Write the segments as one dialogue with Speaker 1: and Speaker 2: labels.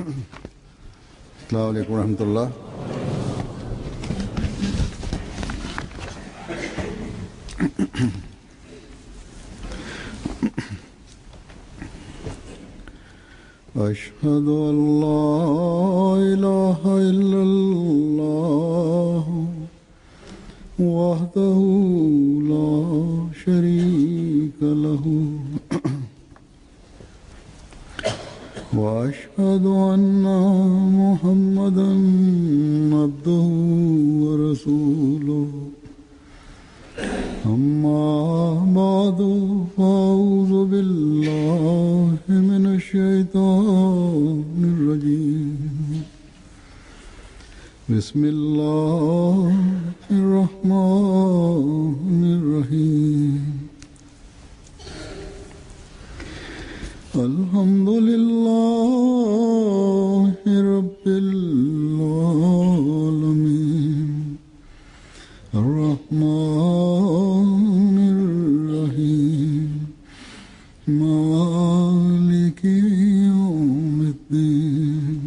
Speaker 1: अस्सलामु अलैकुम रहमतुल्लाह। अशहदु अल्ला इलाहा इल्लल्लाह वहदहु ला शरीका लहू वअशहदु अन्ना मुहम्मदन अब्दुहु व रसूलुहु अम्मा बादु फ़अऊज़ु बिल्लाहि मिनश शैतानिर रजीम बिस्मिल्लाहिर रहमानिर रहीम अल्हम्दुलिल्लाहि रब्बिल आलमीन अर्रहमानिर रहीम मालिकि यौमिद्दीन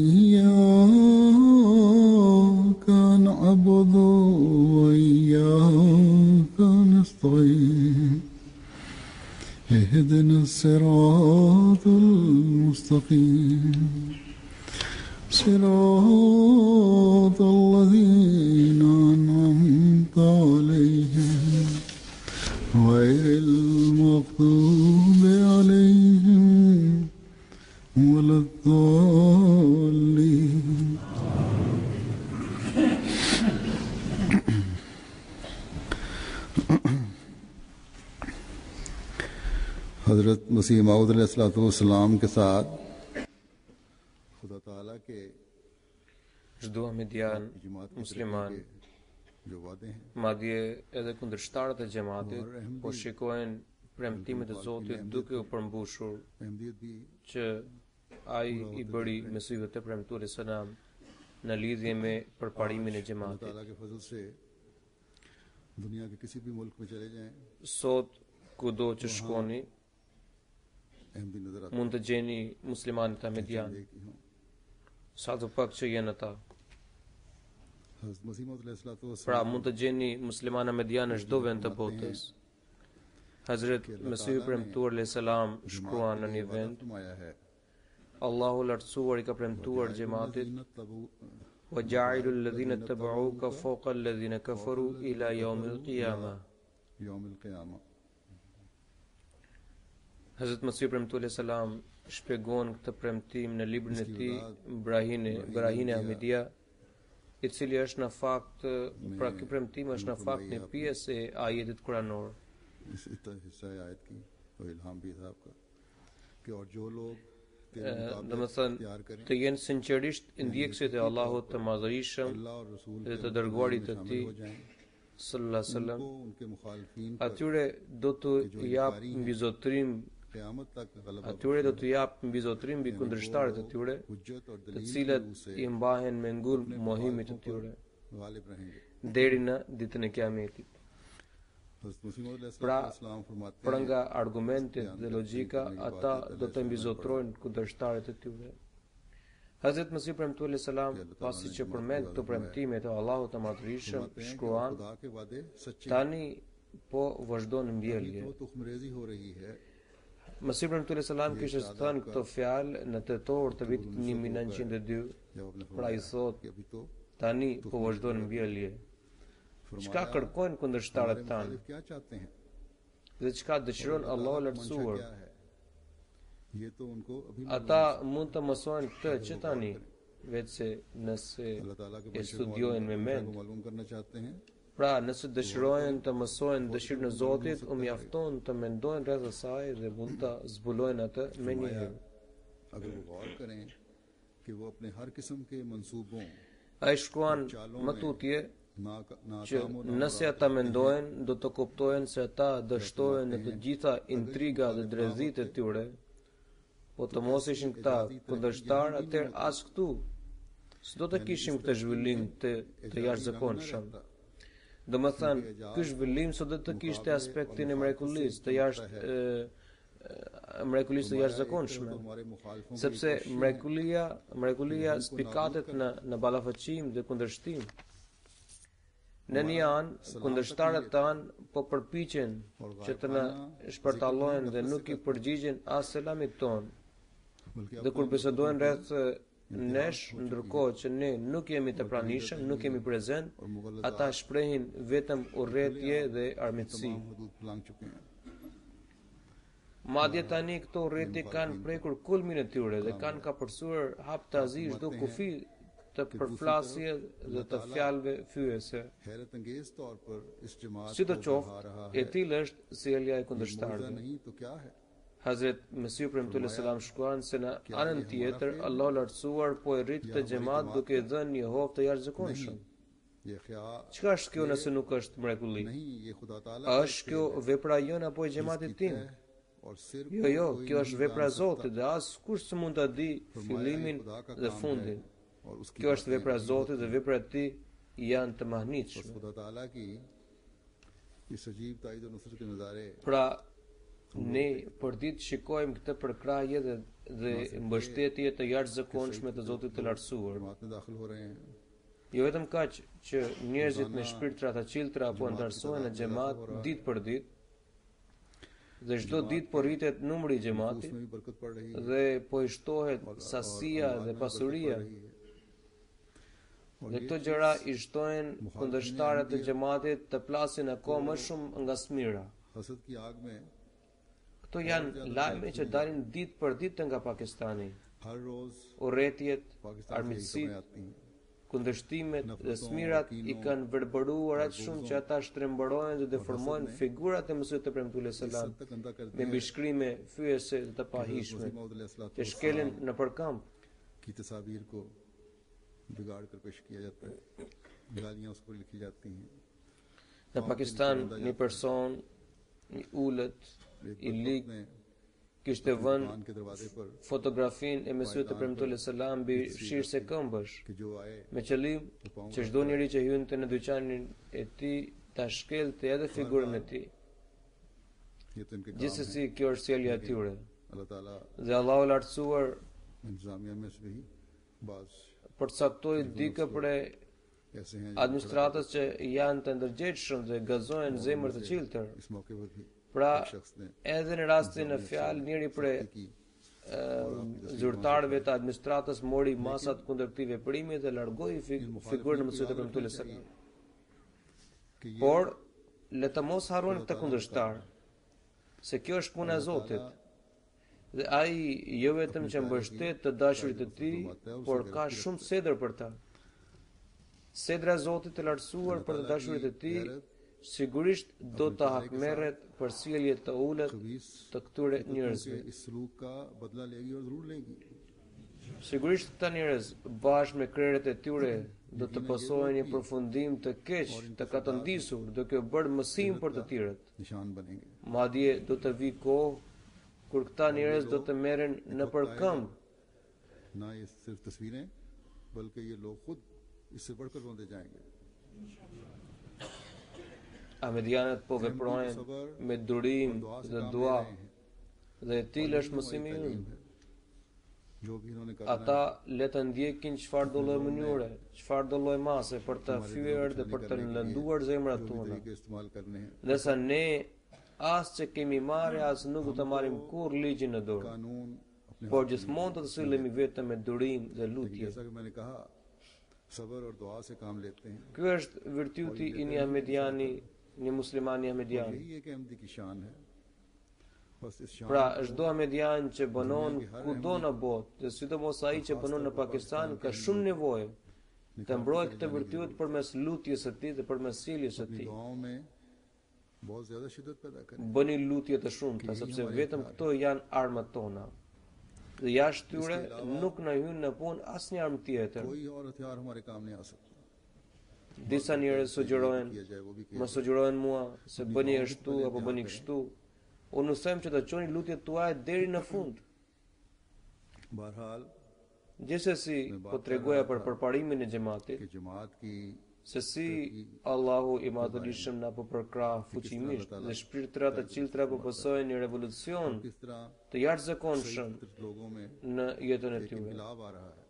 Speaker 1: इय्याका नअबुदु व इय्याका नस्तईन اهدنا الصراط المستقيم صراط الذين أنعمت عليهم غير المغضوب عليهم ولا الضالين हज़रत मसीह मऊद अलैहिस्सलाम के साथ खुदा ताला के
Speaker 2: Çdo Ahmedian musliman madje edhe kundërshtarët e xhamatit po shikojnë premtimet e Zotit duke u përmbushur që ai i bëri mesujve të premtuar selam në lidhje me përparimin e xhamatit. Sot kudo që shkoni mund të gjeni muslimanët ahmedian, sa të pak që jenë ata. Pra mund të gjeni musliman ahmedian në çdo vend të botës. Hazret Mesihu premtuar alayhis salam shkruan në një vend: Allahu lartësuar i ka premtuar xhamatit: "Wa ja'ilu alladhina ittaba'uka fawqa alladhina kafaru ila yawmil qiyamah." Hazret Mesihu premtuar alayhis salam shpjegon këtë premtim në librin e tij Brahine Ahmedia, i cili është në fakt, pra ky premtim është në fakt një pjesë e ajetit kuranor. Dhe më thënë, të jenë sinqerisht ndjekësit e Allahut të madhërisëm dhe të dërguarit të tij sallallahu alaihi wasallam, atyre do të jap mbizotrim mbi zotërim mbi kundërshtarët e tyre, të cilët i mbahen me ngull mohimit të tyre deri në ditën e Kiametit. Pra, për nga argumentet dhe logjika, ata do të mbizotrojnë kundërshtarët e tyre. Hazret Mesihu premtuar alayhis salam, pasi që përmend këto premtime të Allahut të Madhërisëm, shkruan: "Tani po vazhdon mbjellje." Mesihu premtuar alayhis salam kishte thënë këto fjalë në tetor të vitit 1902, pra i thot: "Tani po vazhdon mbjellje." Çka kërkojnë kundërshtarët tanë? Dhe çka dëshiron Allahu lartësuar? Ata mund të mësojnë këtë që tani, vetëse nëse e studiojnë me mend. Pra, nëse dëshirojnë të mësojnë dëshirën e Zotit, u mjafton të mendojnë rreth asaj dhe mund ta zbulojnë atë me një herë. Ai shkruan më tutje që nëse ata mendojnë, do të kuptojnë se ata dështojnë në të gjitha intriga dhe drejtësitë e tyre. Po të mos ishin këta kundërshtar, atëherë as këtu s'do të kishim këtë zhvillim të jashtëzakonshëm. Domethënë, ky zhvillim sot do të kishte aspektin e mrekullisë, të mrekullisë të jashtëzakonshme.
Speaker 1: हमारे मुखालिफों की
Speaker 2: Sepse mrekullia spikatet në ballafaqim dhe kundërshtim. Në një anë, kundërshtarët tanë po përpiqen që të na shpërtallojnë dhe nuk i përgjigjen as selamit ton. Dhe kur bisedojnë rreth nesh, ndërkohë që ne nuk jemi të pranishëm, nuk jemi prezent, ata shprehin vetëm urrëtie dhe armiqësi.
Speaker 1: हदूद फलांग चुके हैं।
Speaker 2: Madje tani këto urrëtie kanë prekur kulmin e tyre dhe kanë kapërsuar hap të azi çdo kufi të përplasje dhe të fjalëve fyese.
Speaker 1: हैरत अंगेज तौर पर इस जमात को बढ़ा
Speaker 2: Sidoqoftë,
Speaker 1: रहा
Speaker 2: e
Speaker 1: है।
Speaker 2: tillë është sjellja e
Speaker 1: मुआवजा
Speaker 2: kundërshtarëve.
Speaker 1: नहीं तो क्या है?
Speaker 2: Hazret Mesiu premtuar selam shkruan se në anën tjetër Allahu lartësuar po e rrit të xhamat duke i dhënë një hovë të jashtëzakonshëm.
Speaker 1: ये ख्याल
Speaker 2: Çka është kjo nëse nuk është mrekulli?
Speaker 1: नहीं, ये खुदा ताला
Speaker 2: A është kjo vepra jone apo e xhamatit tim?
Speaker 1: और सिर्फ
Speaker 2: Jo, kjo është vepra e Zotit dhe as kush s'mund ta di fillimin dhe fundin.
Speaker 1: और उसकी
Speaker 2: Kjo është vepra e Zotit dhe veprat e Tij janë të mahnitshme.
Speaker 1: खुदा ताला की इस अजीब ताईद और नुसरत के नज़ारे
Speaker 2: Pra, ne për ditë shikojmë këtë përkrahje dhe mbështetje të jashtëzakonshme të Zotit të lartësuar.
Speaker 1: जमात में दाखिल हो रहे हैं।
Speaker 2: Jo vetëm kaq që njerëzit me shpirtra të qiltra po ndarësohen në xhamat ditë për ditë, dhe çdo ditë po rritet numri i xhamatit
Speaker 1: उसमें भी बरकत पड़ रही है
Speaker 2: dhe po i shtohet sasia dhe pasuria. Dhe këto gjëra i shtojnë kundërshtarët e xhamatit të plasin akoma më shumë nga smira.
Speaker 1: हसद की आग में
Speaker 2: Këto janë lajme që dalin ditë për ditë nga Pakistani.
Speaker 1: हर रोज
Speaker 2: Urrëtiet,
Speaker 1: पाकिस्तान से यही
Speaker 2: armiqësitë,
Speaker 1: खबरें आती हैं।
Speaker 2: kundërshtimet dhe smirat i kanë verbëruar aq shumë që ata shtrembërojnë dhe deformojnë figurat e Mesihut të premtuar selam
Speaker 1: तक गंदा कर
Speaker 2: me mbishkrime fyese dhe të pahishme që shkelin në përkamp.
Speaker 1: की तस्वीर को बिगाड़ कर पेश किया जाता है, गालियां उस पर लिखी जाती हैं।
Speaker 2: Në Pakistan një person i ulët i lig
Speaker 1: ने
Speaker 2: kishte vënë
Speaker 1: दुकान के दरवाजे पर
Speaker 2: fotografinë e Mesihut të premtuar selam mbi fshirë se këmbësh,
Speaker 1: कि जो आए
Speaker 2: me qëllim që çdo njeri që hynte në dyqanin e tij ta shkelte edhe figurën e tij.
Speaker 1: ये तो इनके काम है।
Speaker 2: Gjithsesi kjo është sjellja e tyre.
Speaker 1: अल्लाह ताला
Speaker 2: Dhe Allahu i lartësuar
Speaker 1: इंतजामिया में से भी बाज
Speaker 2: përcaktoi dikë për
Speaker 1: ऐसे हैं जो
Speaker 2: administratës që janë të ndërgjegjshëm dhe gazojnë zemër të qiltër.
Speaker 1: इस मौके पर भी
Speaker 2: Pra,
Speaker 1: एक शख्स ने
Speaker 2: edhe në rastin e fjalë njëri prej
Speaker 1: की
Speaker 2: zyrtarëve të administratës mori masat kundër këtij veprimi dhe largoi figurën e Mesihut të premtuar selam.
Speaker 1: कि ये
Speaker 2: Por le të mos harrojnë këtë kundërshtar, se kjo është puna e Zotit. Dhe ai jo vetëm që mbështet të dashurit e tij, por ka shumë sedër për ta. Sedra e Zotit të lartësuar për të dashurit e tij sigurisht do të hakmerret për sjellje të ulët
Speaker 1: खबीस
Speaker 2: të këtyre
Speaker 1: के
Speaker 2: njerëzve.
Speaker 1: इस सलूक का बदला लेगी और जरूर लेगी।
Speaker 2: Sigurisht këta njerëz bashkë me krerët e tyre do të pasojnë një përfundim të keq, të katëndisur, duke bërë mësim për të tjerët.
Speaker 1: निशान बनेंगे।
Speaker 2: Madje do të vi kohë kur këta njerëz do të merren në përkëmbë.
Speaker 1: ना ये सिर्फ तस्वीरें बल्कि ये लोग खुद इससे बढ़कर रोंदे जाएंगे।
Speaker 2: Ahmedianët po veprojnë me durim dhe dua dhe e tillë është mësimi ynë.
Speaker 1: जो भी इन्होंने कहा
Speaker 2: Ata le të ndjekin çfarë do lloj mënyre, çfarë do lloj mase për të fyer dhe për të lënduar zemrat
Speaker 1: जो भी
Speaker 2: tona.
Speaker 1: तरीके इस्तेमाल करने हैं,
Speaker 2: Ndërsa ne as që kemi marrë as nuk do të marrim kurrë ligjin në dorë,
Speaker 1: कानून अपने
Speaker 2: por gjithmonë do të sillemi vetëm me durim dhe lutje.
Speaker 1: जैसा कि मैंने कहा सब्र और दुआ से काम लेते हैं।
Speaker 2: Ky është virtyti i një ahmediani, një muslimani ahmediani.
Speaker 1: यही एक अहमदी की शान है। बस इस शान
Speaker 2: Pra, çdo ahmedian që bënon kudo në botë, dhe sidomos ai që bënon në Pakistan, ka shumë nevojë të mbrojë këtë virtyt përmes lutjes së tij dhe përmes sjelljes së
Speaker 1: अपनी
Speaker 2: tij.
Speaker 1: दुआओं में बहुत ज्यादा शिद्दत पैदा करें।
Speaker 2: Bëni lutje të shumta, sepse vetëm këto janë armët tona. Dhe jashtë tyre nuk na hyn në punë asnjë armë tjetër.
Speaker 1: कोई और हथियार हमारे काम नहीं आ सकता।
Speaker 2: Disa njerëz sugjerojnë,
Speaker 1: किया जाए वो भी किया
Speaker 2: më sugjerojnë mua se bëni ashtu apo bëni kështu. Unë nuk them që të çoni lutjet tuaja deri në fund.
Speaker 1: बहरहाल
Speaker 2: Gjithsesi, po tregoja për përparimin e xhamatit.
Speaker 1: कि जमात की
Speaker 2: se si Allahu i madhërisëm na po përkrah fuqimisht dhe shpirtrat të ciltra po pësojnë një revolucion
Speaker 1: किस तरह
Speaker 2: të jashtëzakonshëm
Speaker 1: लोगों में
Speaker 2: në jetën e
Speaker 1: एक
Speaker 2: tyre.
Speaker 1: इनकलाब आ रहा है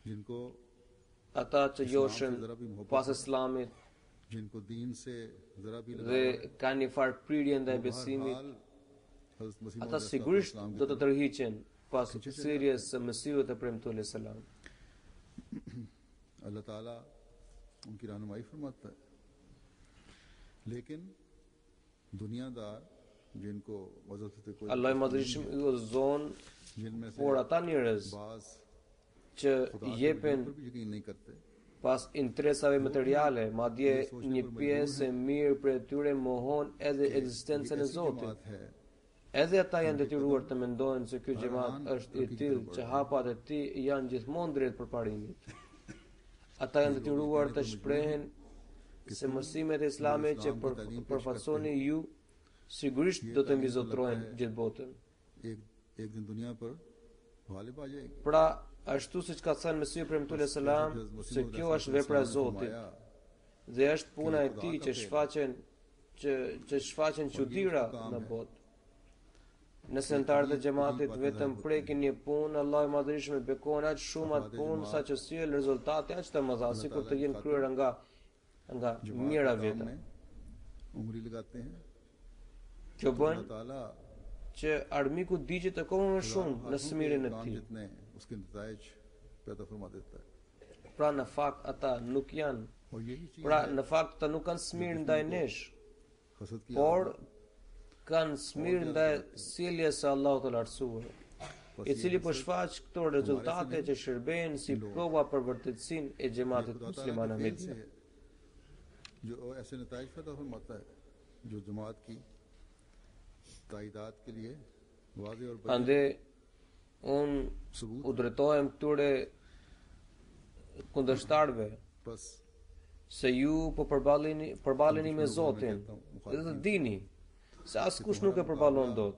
Speaker 1: जिनको
Speaker 2: Ata që joshen pas Islamit
Speaker 1: जिनको दीन से जरा भी
Speaker 2: dhe kanë një farë prirje ndaj besimit,
Speaker 1: हज़रत मसीह
Speaker 2: ata
Speaker 1: मौद
Speaker 2: sigurisht
Speaker 1: अलैहिस्सलाम की
Speaker 2: do të tërhiqen pas thirrjes së Mesihut e premtuar alayhis salam.
Speaker 1: अल्लाह ताला उनकी रहनुमाई फरमाता है लेकिन दुनियादार जिनको वजह से कोई
Speaker 2: Allah i madhërisëm i udhëzon,
Speaker 1: जिनमें से
Speaker 2: por ata njerëz
Speaker 1: बाज
Speaker 2: që
Speaker 1: खुदा के
Speaker 2: jepen
Speaker 1: वजूद पर भी यकीन नहीं करते
Speaker 2: pas interesave materiale, madje një pjesë e mirë për e tyre mohon edhe ekzistencën e Zotit.
Speaker 1: जमात है
Speaker 2: Edhe ata janë detyruar të mendojnë se ky xhamat është i tillë që hapat e tij janë gjithmonë drejt përparimit. Ata janë detyruar të shprehen se mësimet e Islamit që përfaqësoni ju sigurisht do të mbizotrohen gjithë botën.
Speaker 1: एक दिन दुनिया पर गालिब आ जाएगी
Speaker 2: Pra, ashtu siç ka thënë Mesihu premtuar alayhis salam, se kjo është vepra e Zotit dhe është puna e tij që shfaqen çuditëra në botë. Nëse anëtarët e xhamatit vetëm prekin një punë, Allahu i madhërisëm e bekon aq shumë atë punë sa që sjell rezultate aq të mëdha, sikur të jenë kryer nga mira veta.
Speaker 1: में उंगली लगाते हैं
Speaker 2: Kjo bën
Speaker 1: अल्लाह ताला
Speaker 2: që armiku digjet akoma më shumë në smirin e
Speaker 1: काम
Speaker 2: tij.
Speaker 1: जितने उसके नताइज पैदा फरमा देता है
Speaker 2: Pra në fakt ata nuk janë,
Speaker 1: और यही चीज
Speaker 2: pra në fakt ata nuk kanë smir ndaj nesh,
Speaker 1: हसद की
Speaker 2: por kanë smir ndaj sjelljes së Allahut të lartësuar, i cili po shfaq këto rezultate që shërbejnë si prova për vërtetësinë e xhamatit musliman Ahmedi.
Speaker 1: जो ऐसे नताइज पैदा फरमाता है जो जमात की ताइदात के लिए वाज़े और बड़ी
Speaker 2: Ande unë u drejtohem këtyre kundërshtarëve
Speaker 1: बस
Speaker 2: se ju po përballeni me Zotin dhe të dini se askush nuk e përballon dot.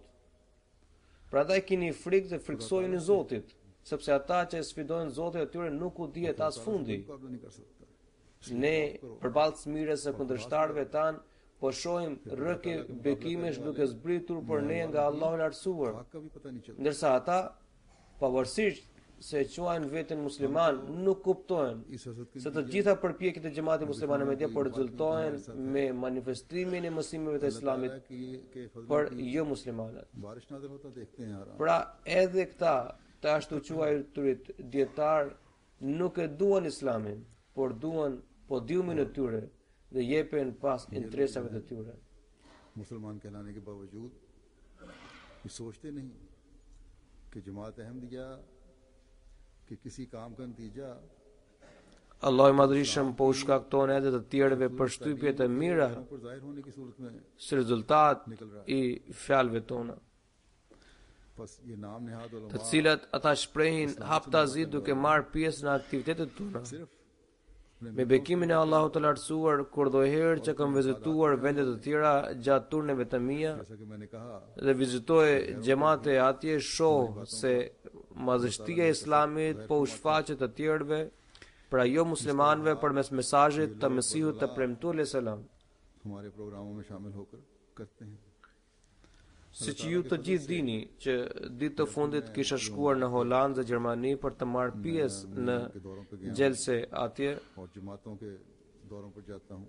Speaker 2: Prandaj keni frikë dhe friksojeni Zotit, sepse ata që e sfidojnë Zotin atyre nuk u dihet as fundi.
Speaker 1: मुकाबला नहीं कर सकता
Speaker 2: Ne përballë smirës së kundërshtarëve tan po shohim rrëke bekimesh duke zbritur për ne nga Allahu i lartësuar,
Speaker 1: हक का भी पता नहीं चलता
Speaker 2: ndërsa ata pavarësisht se quajnë veten musliman nuk kuptojnë
Speaker 1: इस हसद के
Speaker 2: se të gjitha përpjekjet e xhamatit musliman Ahmedia po rezultojnë me manifestimin e mësimeve të Islamit
Speaker 1: के फजल
Speaker 2: për jo muslimanët.
Speaker 1: बारिश नाज़िल होता देखते हैं यार
Speaker 2: Pra edhe këta të ashtu quajturit dietar nuk e duan Islamin, por duan podiumin e tyre dhe jepen pas interesave të tyre.
Speaker 1: मुसलमान कहलाने के बावजूद ये सोचते नहीं कि जमात अहमदिया कि किसी काम का नतीजा
Speaker 2: Allahu i madhërisëm po u shkakton edhe të tjerëve për shtypje të mira
Speaker 1: पर जाहिर होने की सूरत में
Speaker 2: si rezultat i fjalëve tona,
Speaker 1: बस ये नाम निहाद
Speaker 2: të
Speaker 1: उलमा
Speaker 2: cilat ata shprehin haptazi duke marrë pjesë në aktivitetet tona.
Speaker 1: सिर्फ
Speaker 2: Me bekimin e Allahut të lartësuar, kur do herë që kam vizituar vende të tjera gjatë turneve të mia
Speaker 1: जैसा कि मैंने कहा
Speaker 2: dhe vizitoj xhamate atje, shoh se madhështia e Islamit po u shfaqet të tjerëve, pra jo muslimanëve përmes mesazhit të Mesihut të premtuar alayhis salam.
Speaker 1: हमारे प्रोग्रामों में शामिल होकर करते हैं
Speaker 2: Siç ju të gjithë dini që ditë të fundit kisha shkuar në Holandë dhe Gjermani për të marrë pjesë në
Speaker 1: के दौरों पर गया
Speaker 2: gjelse atje,
Speaker 1: और जमातों के दौरों पर जाता हूँ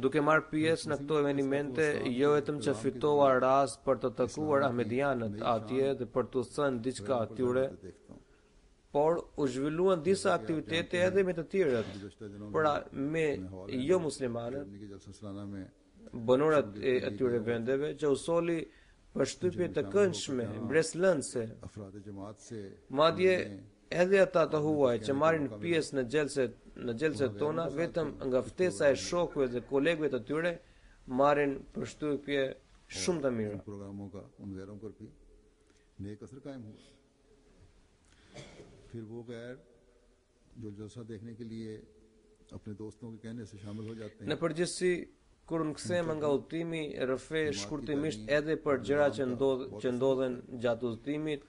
Speaker 2: duke marrë pjesë në këto evenimente, jo vetëm që fitova rast për të takuar ahmedianët atje dhe për t'u thënë diçka atyre,
Speaker 1: तो देखता हूँ
Speaker 2: por u zhvilluan disa aktivitete edhe me të tjerët,
Speaker 1: गुज़श्ता दिनों
Speaker 2: pra me jo muslimanët,
Speaker 1: में के जलसा सालाना में
Speaker 2: banorët e atyre vendeve që u soli për shtypje të këndshme, mbreslëndse.
Speaker 1: अफराद जमात से
Speaker 2: Madje edhe ata të huaj që marrin pjesë në gjelset tona, vetëm nga ftesa e shokëve dhe kolegëve të tyre, marrin përshtypje shumë të mira.
Speaker 1: प्रोग्रामों का उन गैरों पर भी नेक असर कायम हुआ फिर वो गैर जो जलसा देखने के लिए अपने दोस्तों के कहने से शामिल हो जाते
Speaker 2: Në
Speaker 1: हैं
Speaker 2: përgjithësi, kur në kthehemi nga udhëtimi, rrëfe shkurtimisht edhe për gjëra që ndodhen gjatë udhëtimit,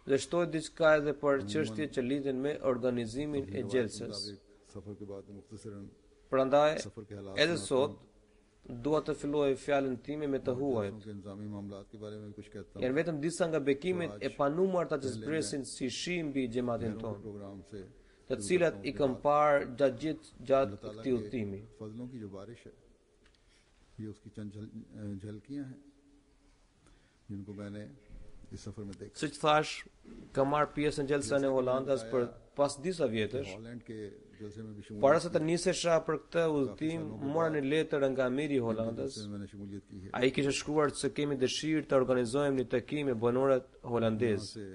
Speaker 2: dhe shtoi diçka edhe për çështje që lidhen me organizimin e gjelses.
Speaker 1: सफर के बाद मुख्तसरन
Speaker 2: Prandaj,
Speaker 1: सफर के हालात
Speaker 2: edhe sot dua të filloj fjalën time me të huajt.
Speaker 1: के इंतजामी मामलात के बारे में कुछ कहता हूँ
Speaker 2: Janë vetëm disa nga bekimet e panumërta që zbresin si shi mbi xhamatin ton,
Speaker 1: programme से
Speaker 2: të cilat i kam parë gjatë këtij udhëtimi.
Speaker 1: फजलों की जो बारिश है ये उसकी चंद झलकियां हैं जिनको मैंने इस सफर में देखा
Speaker 2: Siç thash, kam marrë pjesë në gjelsen e Holandës për pas disa vjetësh.
Speaker 1: Holland के जलसे में भी शमूलियत
Speaker 2: Para se të nisesha për këtë udhëtim, mora një letër nga amiri i Holandës.
Speaker 1: में मैंने शमूलियत की है
Speaker 2: Ai kishte shkruar se kemi dëshirë të organizojmë një takim me banorët holandez.
Speaker 1: से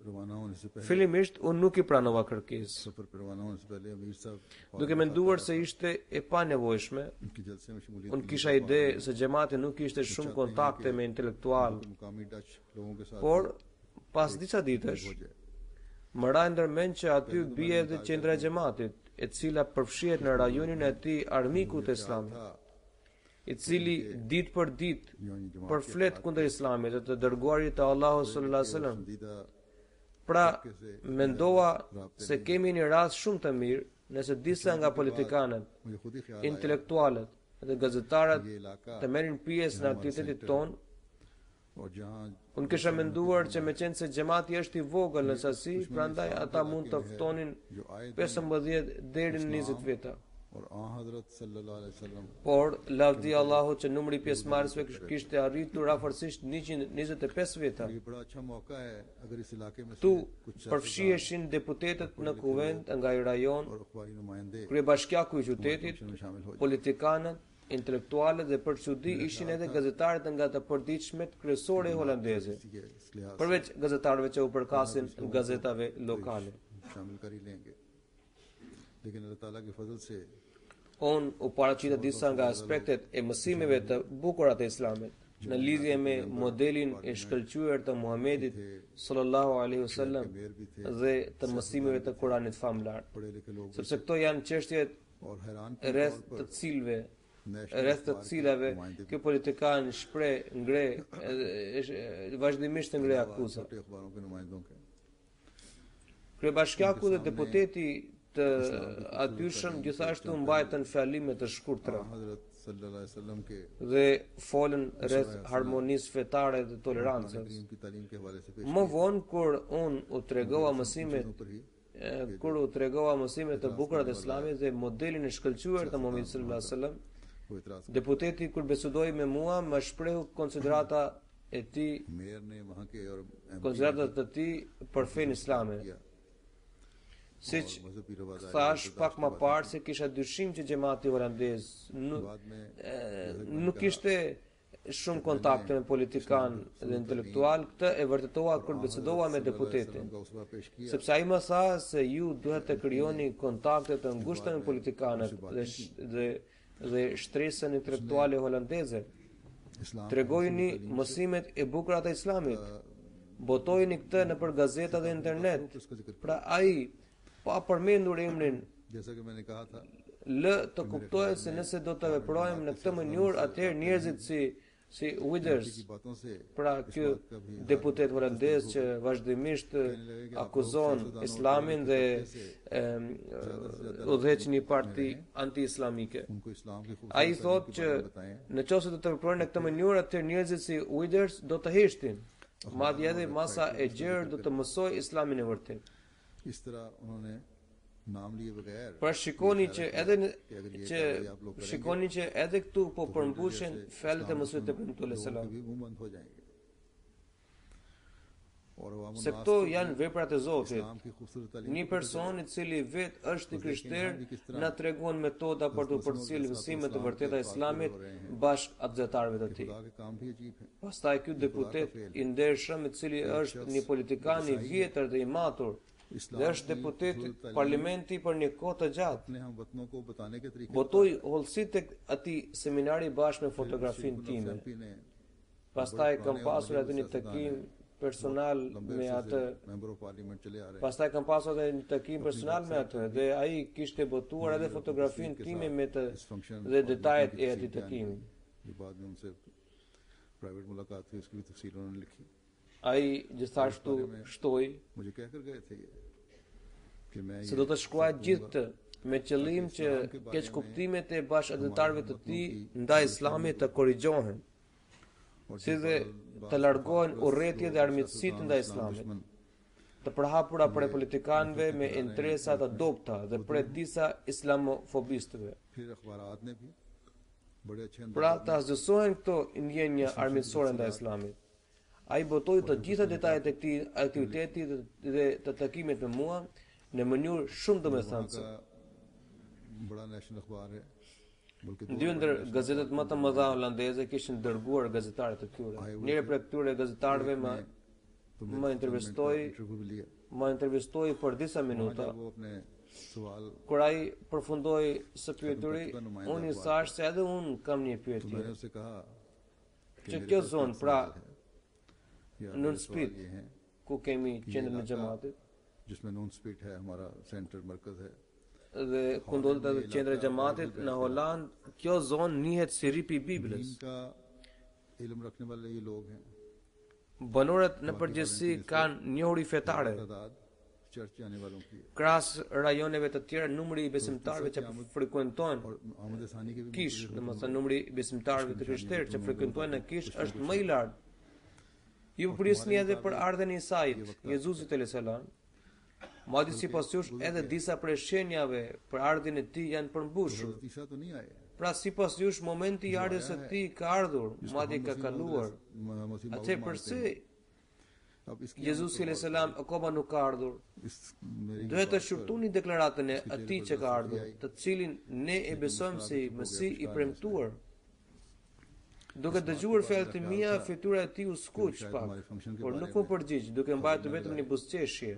Speaker 1: रवाना होने से पहले
Speaker 2: Fillimisht unë nuk i pranova kërkesë,
Speaker 1: सफर पर रवाना होने से पहले अमीर साहब
Speaker 2: duke menduar se ishte e panevojshme.
Speaker 1: उनकी जलसे में शमूलियत
Speaker 2: Unë kisha ide se xhamati nuk kishte shumë kontakte me intelektual,
Speaker 1: मुकामी डच लोगों के साथ
Speaker 2: por pas disa ditësh më ra ndërmend që aty bie edhe qendra e xhamatit, e cila përfshihet në rajonin e tij armiku të Islamit, i cili ditë për ditë përflet kundër Islamit dhe të dërguarit të Allahut sallallahu alaihi wasallam.
Speaker 1: पसंदीदा
Speaker 2: Pra, mendova se kemi një rast shumë të mirë nëse disa nga politikanët,
Speaker 1: मुझे खुद ही ख्याल
Speaker 2: intelektualët dhe gazetarët
Speaker 1: ये इलाका
Speaker 2: të merrin pjesë në aktivitetin ton.
Speaker 1: और जहाँ
Speaker 2: Unë kisha menduar që me qenë se xhamati është i vogël në sasi, prandaj ata mund të ftonin
Speaker 1: जो आए
Speaker 2: 15 deri në 20 veta.
Speaker 1: और आ हजरत सल्लल्लाहु अलैहि वसल्लम
Speaker 2: Por, lavdi Allahut që numri i pjesëmarrësve kishte arritur afërsisht 125 veta.
Speaker 1: ये बड़ा अच्छा मौका है अगर इस इलाके में
Speaker 2: Tu
Speaker 1: से कुछ
Speaker 2: përfshiheshin deputetët në kuvend nga ai rajon,
Speaker 1: और अखबारी नुमाइंदे
Speaker 2: kryebashkiaku i qytetit,
Speaker 1: में शामिल हो
Speaker 2: politikanët, intelektualët dhe për çudi ishin edhe gazetarët nga të përditshmet kryesore holandeze,
Speaker 1: जाए इस लिहाज
Speaker 2: përveç gazetarëve që u përkasin gazetave lokale.
Speaker 1: शामिल कर ही लेंगे लेकिन अल्लाह ताला के फजल से
Speaker 2: Unë u paraqita disa nga aspektet e mësimeve të bukura të Islamit në lidhje me modelin e shkëlqyer të Muhamedit sallallahu alaihi wasallam dhe të mësimeve të Kuranit famlar,
Speaker 1: पढ़े लिखे लोग
Speaker 2: sepse këto janë çështjet
Speaker 1: और हैरान
Speaker 2: rreth të cilëve rreth të cilave ky politikan shpreh ngre vazhdimisht ngre akuza.
Speaker 1: छोटे अखबारों के नुमाइंदों के
Speaker 2: Kryebashkiaku dhe deputeti të atyshëm gjithashtu mbajtën fjalime të shkurtra
Speaker 1: हजरत सल्लल्लाहु अलैहि वसल्लम के
Speaker 2: dhe folën rreth harmonisë fetare dhe tolerancës.
Speaker 1: करीम की तालीम के हवाले से पेश
Speaker 2: Më vonë kur unë u tregova mësimet
Speaker 1: पर ही
Speaker 2: të bukura të Islamit dhe modelin e shkëlqyer të Muhamedit sallallahu alaihi wasallam,
Speaker 1: वो इतराज
Speaker 2: deputeti kur bisedoi me mua më shprehu konsiderata e tij,
Speaker 1: mayor ने वहाँ के और
Speaker 2: konsideratat e tij për fenë islame. Siç
Speaker 1: मजहबी रवादारी
Speaker 2: thash pak më parë se kisha dyshim që xhamati holandez
Speaker 1: बाद में
Speaker 2: nuk kishte shumë kontakte me politikan dhe intelektual. Këtë e vërtetova kur bisedova me deputetin,
Speaker 1: का उसवा पेश किया
Speaker 2: sepse ai më tha se ju duhet të krijoni kontakte të ngushta me politikanët dhe shtresën intelektuale holandeze.
Speaker 1: इस्लाम
Speaker 2: Tregojini mësimet e bukura të Islamit. Botojini këtë nëpër gazeta dhe internet.
Speaker 1: उसका जिक्र
Speaker 2: Pra ai pa përmendur emrin
Speaker 1: जैसा कि मैंने कहा था
Speaker 2: lë të kuptohet se nëse do të veprojmë në këtë mënyrë, atëherë njerëzit si Wilders,
Speaker 1: की बातों से
Speaker 2: pra ky deputet holandez që vazhdimisht akuzon Islamin dhe udhëheq një parti anti-islamike.
Speaker 1: उनको इस्लाम की खूबसूरत
Speaker 2: Ai thotë që në qoftë se do të veprojnë në këtë mënyrë, atëherë njerëzit si Wilders do të heshtin. Madje edhe masa e gjerë do të mësoj Islamin e vërtet.
Speaker 1: इस तरह उन्होंने नाम लिए बगैर
Speaker 2: Pra shikoni që edhe këtu po përmbushen fjalët e Mesihut të Premtuar alayhis salam.
Speaker 1: कभी मुंह बंद हो जाएंगे और अवामुन
Speaker 2: Se këto janë veprat e Zotit.
Speaker 1: इस्लाम की खूबसूरत तालीम
Speaker 2: Një person i cili vet është i krishter na tregon metoda për të përcjellë mësimet e vërteta të Islamit bashkë atëtarëve të tij.
Speaker 1: खुदा के काम भी अजीब है
Speaker 2: Pastaj ky deputet i ndershëm i cili është një politikan i vjetër dhe i matur dhe është deputet parlamenti për një kohë të gjatë.
Speaker 1: अपने हम वतनों को बताने के तरीके
Speaker 2: Botoi hollësi tek atij seminari bashkë me fotografinë time.
Speaker 1: ने
Speaker 2: Pastaj kam pasur atë një takim personal me atë.
Speaker 1: Member of parliament चले आ रहे हैं
Speaker 2: Pastaj kam pasur edhe një takim personal me atë dhe ai kishte botuar edhe fotografinë time me të dhe detajet e atij takimi.
Speaker 1: ये बाद में उनसे प्राइवेट मुलाकात हुई उसकी भी तफसील उन्होंने लिखी
Speaker 2: Ai gjithashtu shtoi
Speaker 1: मुझे कहकर गए थे ये कि मैं
Speaker 2: se do të shkruaj gjithë me qëllim që keq kuptimet e bashkëdhetarëve të tij ndaj Islamit të korrigjohen, si dhe të largohen urrëtie dhe armiqësitë ndaj Islamit, të përhapura prej politikanëve me interesa të dobta dhe prej disa islamofobistëve.
Speaker 1: फिर अखबारात ने भी बड़े अच्छे
Speaker 2: Pra të asgjësohen këto ndjenja armiqësore ndaj Islamit. Ai botoi të gjitha detajet e këtij aktiviteti dhe të takimit me mua në mënyrë shumë domethënëse.
Speaker 1: बड़ा नेशनल अखबार है बल्कि
Speaker 2: Dy ndër gazetet më të mëdha holandeze kishin dërguar gazetare të tyre. Njëri prej këtyre gazetarëve më intervistoi për disa minuta.
Speaker 1: वो अपने सवाल
Speaker 2: Kur ai përfundoi së pyeturi, unë i thash se edhe unë kam një pyetje.
Speaker 1: मैंने उससे कहा कि
Speaker 2: Që
Speaker 1: मेरे
Speaker 2: kjo
Speaker 1: पास
Speaker 2: zonë,
Speaker 1: एक
Speaker 2: pra,
Speaker 1: सवाल है। या
Speaker 2: Nën
Speaker 1: मेरे
Speaker 2: Spit,
Speaker 1: सवाल ये हैं
Speaker 2: ku kemi qendrën e xhamatit
Speaker 1: जिसमें नून स्पीट है हमारा सेंटर मरकज है
Speaker 2: dhe ku ndodhet edhe qendra e xhamatit në Holand, kjo zonë njihet si ripi i Biblës.
Speaker 1: दीन का इल्म रखने वाले ये लोग हैं
Speaker 2: Banorët në përgjithësi kanë njohuri fetare.
Speaker 1: तादाद चर्च जाने वालों की है।
Speaker 2: Krahas rajoneve të tjera, numri i besimtarëve që frekuentojnë
Speaker 1: और अहमद सानी के भी
Speaker 2: Kish, domethënë numri i besimtarëve të krishterë që frekuentojnë në Kish është më i lartë. Ju përprisni edhe për ardhen e Isait, Jezusit alayhis salam. Madje sipas jush edhe disa prej shenjave për ardhin e tij janë përmbushur.
Speaker 1: हज़रत ईसा तो नहीं आए
Speaker 2: Pra sipas jush momenti i ardhes së tij ka ardhur, madje ka kaluar.
Speaker 1: Masih
Speaker 2: Atëherë pse
Speaker 1: अब इसकी
Speaker 2: Jezusi alayhis salam akoma nuk ka ardhur?
Speaker 1: इस मेरी
Speaker 2: Duhet të shurtuni deklaratën e atij që ka ardhur, të cilin ne e besojmë si Mesih i premtuar. Duke dëgjuar fjalët e mia, fytyra e tij u skuq pak, por nuk më përgjigj, duke mbajtur vetëm një buzëqeshje.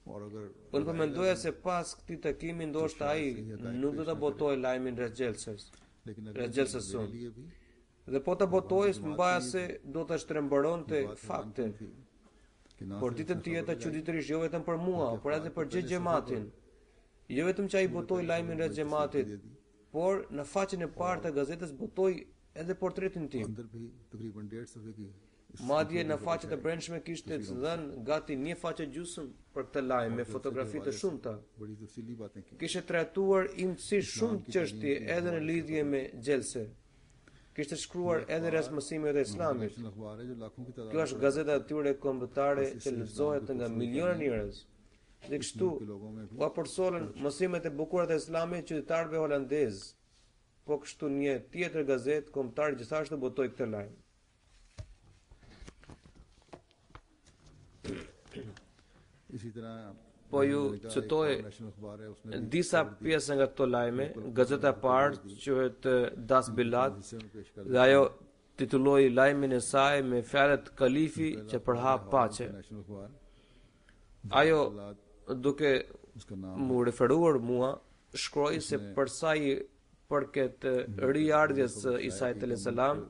Speaker 1: और अगर
Speaker 2: Unë po mendoja se pas këtij takimi ndoshta ai nuk do ta botojë lajmin rreth Xhelses.
Speaker 1: लेकिन
Speaker 2: Rreth Xhelsës
Speaker 1: मेरे
Speaker 2: sonë.
Speaker 1: लिए भी
Speaker 2: Dhe po ta botojë, mbaja se do ta shtrembëronte fakte.
Speaker 1: कि ना
Speaker 2: Por ditën tjetër çuditërisht jo vetëm për mua, por edhe për gjithë xhamatin. Jo vetëm që ai botoi lajmin rreth xhamatit, por në faqen e parë të gazetës botoi edhe portretin tim.
Speaker 1: अंदर भी तकरीबन 1.5 सफ़े की
Speaker 2: Madje në faqet e brendshme kishte dhënë gati një faqe gjysmë për këtë lajm me fotografi të shumta.
Speaker 1: बड़ी तफसीली बातें की
Speaker 2: Kishte trajtuar imësisht shumë çështje edhe në lidhje me Xhelse. Kishte shkruar edhe rreth mësimeve të Islamit.
Speaker 1: National अखबार है जो लाखों की तादाद
Speaker 2: Kjo është gazeta e tyre kombëtare që lexohet nga miliona njerëz. Dhe kështu
Speaker 1: के लोगों में भी
Speaker 2: u përsollën mësimet e bukura të Islamit qytetarëve holandez. Po kështu një tjetër gazetë kombëtare gjithashtu botoi këtë lajm.
Speaker 1: इसी तरह
Speaker 2: Po ju citoj
Speaker 1: national अखबार है उसमें
Speaker 2: disa pjesë nga këto lajme. Gazeta e parë quhet Das Bilat
Speaker 1: हिस्से में पेश कर
Speaker 2: dhe ajo titulloi lajmin e saj me fjalët kalifi që përhap paqe.
Speaker 1: National अखबार
Speaker 2: Ajo duke
Speaker 1: उसका नाम
Speaker 2: mu referuar mua shkroi se për sa i përket riardhjes së Isait alayhis salam,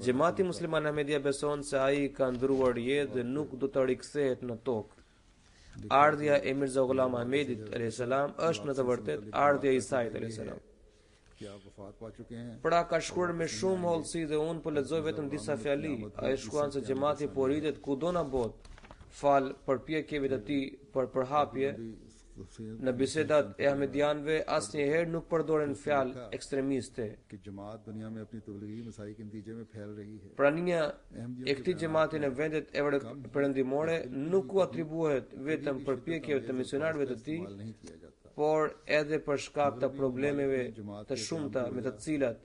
Speaker 2: Xhamati musliman Ahmedia beson se ai ka ndruar jetë dhe nuk do të rikthehet në tokë. Ardhja e Mirza Ghulam Ahmedit alayhis salam është në të vërtetë ardhja e Isait alayhis salam.
Speaker 1: कि आप वफात पा चुके हैं
Speaker 2: Pra ka shkruar me shumë hollësi dhe unë po lexoj vetëm disa fjali. Ai shkruan se xhamati po rritet kudo në botë. Fal përpjekjeve të tij për përhapje. Në bisedat e Ahmedianëve asnjëherë nuk përdoren fjalë ekstremiste.
Speaker 1: कि जमात दुनिया में अपनी तबलीगी मसाई के नतीजे में फैल रही है
Speaker 2: Prania e këtij xhamati në vendet perëndimore nuk u atribuohet vetëm përpjekjeve të misionarëve të tij,
Speaker 1: इस्तेमाल नहीं किया जाता
Speaker 2: por edhe për shkak të problemeve të shumta me të cilat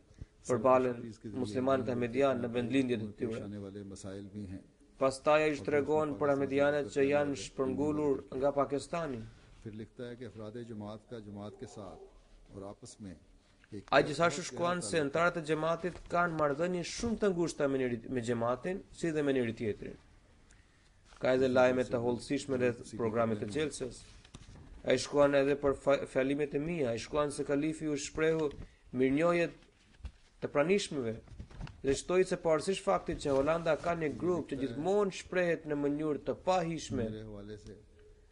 Speaker 2: përbalen muslimanët ahmedianë në vendlindjet e
Speaker 1: पेश
Speaker 2: tyre.
Speaker 1: आने वाले मसाइल भी हैं
Speaker 2: Pastaj ai shtregon për ahmedianët që janë shpërngulur nga Pakistani.
Speaker 1: फिर लिखता है कि अफराद जमात का जमात के साथ और आपस में एक
Speaker 2: Ai gjithashtu shkruan se anëtarët e xhamatit kanë marrëdhënie shumë të ngushta me xhamatin, si dhe me njëri tjetrin. Ka edhe lajme të hollësishme rreth programit të Xhelses. Ai shkruan edhe për fjalimet e mia, ai shkruan se kalifi u shprehu mirënjohjet të pranishmëve dhe shtoi se pavarësisht faktit që Holanda ka një grup që gjithmonë shprehet në mënyrë të pahishme
Speaker 1: मेरे हवाले से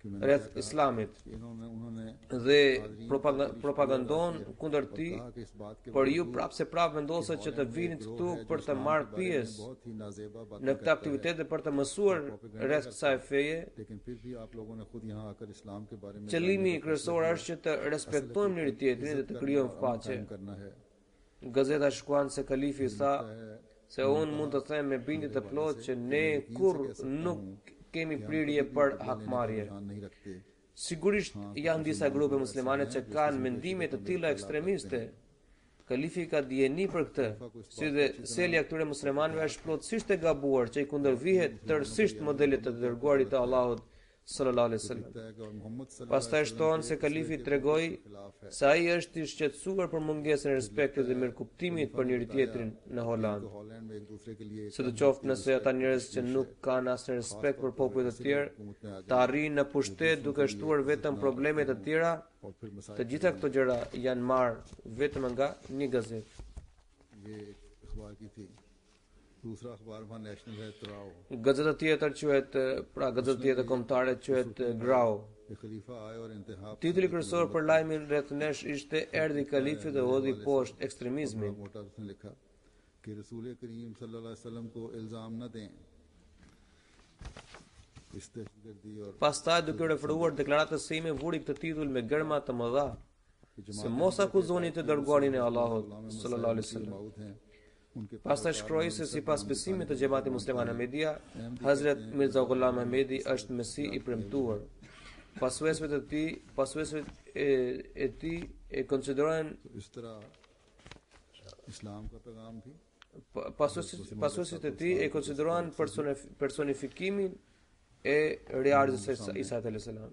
Speaker 2: rreth islamit dhe propagandon kundër tij, por ju prapse prap vendoset që të vini këtu për të marrë pjesë në këtë aktivitet dhe për të mësuar rreth kësaj feje. Qëllimi kryesor është që të respektojmë njëri tjetrin dhe të krijojmë paqe. Gazeta shkruan se kalifi tha se unë mund të them me bindje të plotë që ne kurrë nuk kemi prirje për hakmarrje. Sigurisht janë disa grupe muslimane që kanë mendime të tilla ekstremiste. Kalifi ka dijeni për këtë, si dhe selja këtyre muslimanëve është plotësisht e gabuar që i kundërvihet tërësisht modelit të dërguarit të Allahut sallallahu alaihi wasallam. Pastaj shtohen se kalifi tregoi se ai është i shqetësuar për mungesën e respektit dhe mirëkuptimit për njëri tjetrin në Holand. Sidoqoftë nëse ata njerëz që nuk kanë asnjë respekt për popujt e tjerë të arrijnë në pushtet duke shtuar vetëm probleme të tjera, të gjitha këto gjëra janë marrë vetëm nga një gazetë. Gazeta tjetër quhet, gazeta tjetër kombëtare quhet Grau. Titulli kryesor për lajmin rreth nesh ishte erdhi kalifi dhe hodhi poshtë ekstremizmin. Pastaj duke referuar deklaratës së ime vuri këtë titull me gërma të mëdha se mos akuzoni të dërguarin e Allahut sallallahu alaihi wasallam. Pastaj shkroi se sipas besimit të xhamatit musliman Ahmedia, Hazrat Mirza Ghulam Ahmedi është Mesi i premtuar. Pasuesët e tij e konsiderojnë pasuesit e tij e konsiderojnë personifikimin e realit së Isa alayhis salam.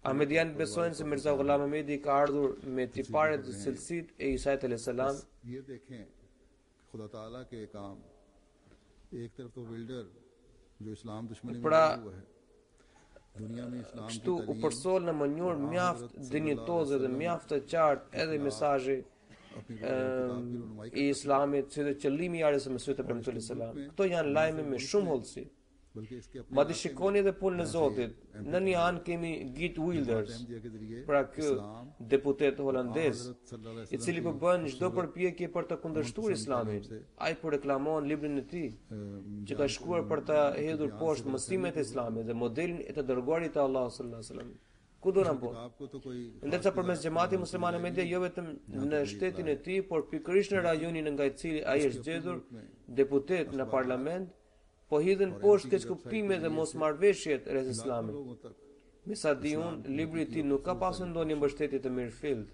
Speaker 2: Ahmedian besojnë se Mirza Ghulam Ahmedi ka ardhur me tiparet dhe cilësitë e Isa alayhis salam. खुदा ताला के काम एक तरफ तो बिल्डर जो इस्लाम दुश्मनी में हुआ है दुनिया में इस्लाम की u përsol në mënyrë mjaft dinjitoze dhe mjaft të qartë edhe mesazhi i islamit, si dhe qëllimi i arjes së Mesihut të premtuar selam. Këto janë lajme me shumë hollësi. Madje shikoni edhe punën e Zotit. Në një anë kemi Geert Wilders, pra ky deputet holandez, i cili po bën çdo përpjekje për të kundërshtuar Islamin. Ai po reklamon librin e tij, që ka shkruar për të hedhur poshtë mësimet e Islamit dhe modelin e të dërguarit të Allahut sallallahu alaihi wasallam. Kudo në botë. Ndërsa përmes xhamatit musliman Ahmedia jo vetëm në shtetin e tij, por pikërisht në rajonin nga i cili ai është zgjedhur deputet në parlament, po hidhen poshtë keqkuptime dhe mosmarrveshjet rreth Islamit. Me sa di unë, libri i tij nuk ka pasur ndonjë mbështetje të mirëfillt.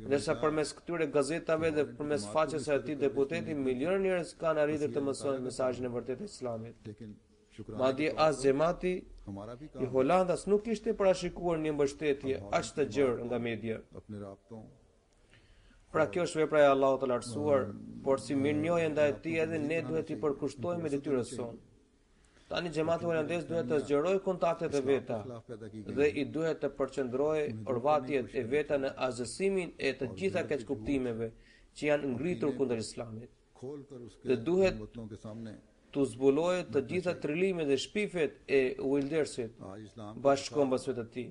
Speaker 2: Ndërsa përmes këtyre gazetave dhe përmes faqes së atij deputeti, milionë njerëz kanë arritur të mësojnë mesazhin e vërtetë të Islamit. Madje as xhamati i Holandas nuk ishte parashikuar një mbështetje aq të gjerë nga media. Pra kjo është vepra e Allahut të lartësuar, por si mirënjohje ndaj tij edhe ne duhet i përkushtojmë me detyrën sonë. Tani xhamati holandez duhet të zgjerojë kontaktet e veta dhe i duhet të përqendrojë orvatjet e veta në azësimin e të gjitha keqkuptimeve që janë ngritur kundër Islamit. Dhe duhet të zbulojë të gjitha trillimet dhe shpifet e Wildersit, bashkëkombësve të tij.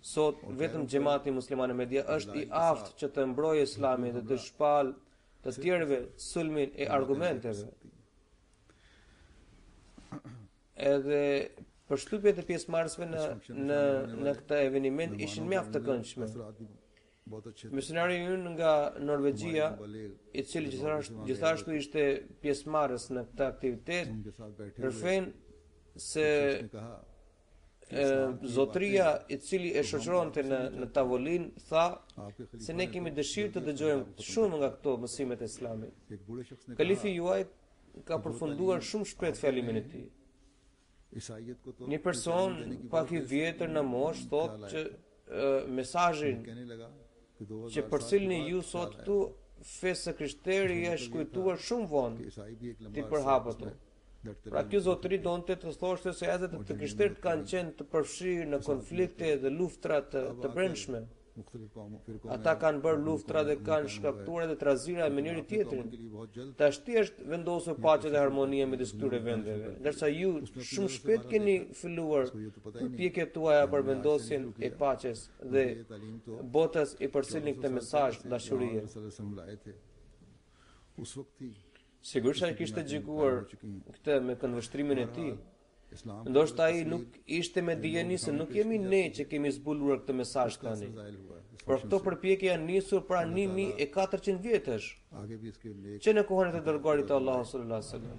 Speaker 2: Sot vetëm xhamati musliman Ahmedia është i aftë që të mbrojë Islamin dhe të shpalë të tjerëve sulmin e argumenteve. Edhe përshtypjet e pjesëmarrësve në këtë eveniment ishin mjaft të këndshme. Misionari ynë nga Norvegjia, i cili gjithashtu ishte pjesëmarrës në këtë aktivitet, rrëfen se zotria i cili e shoqëronte në tavolinë tha se ne kemi dëshirë të dëgjojmë shumë nga këto mësimet e Islamit. Kalifi juaj ka përfunduar shumë shpejt fjalimin e tij. Një person pak i vjetër në moshë thotë që mesazhin që përcilni ju sot këtu fesë krishteri është kujtuar shumë vonë ti përhapët. Pra kjo zotëri donte të thoshte se edhe të krishterët kanë qenë të përfshirë në konflikte dhe luftra të brendshme. Ata kanë bërë luftra dhe kanë shkaktuar edhe trazira me njëri tjetrin. Tashti është vendosur paqja dhe harmonia midis këtyre vendeve, ndërsa ju shumë shpejt keni filluar përpjekjet tuaja për vendosjen e paqes dhe botës i përcjellni këtë mesazh dashurie. Sigurisht ai kishte gjikuar këtë me këndvështrimin e tij. Ndoshta ai nuk ishte me dijeni se nuk jemi ne që kemi zbuluar këtë mesazh tani. Por këto përpjekje janë nisur para 1400 vjetësh, që në kohën e të dërguarit të Allahut sallallahu alaihi wasallam.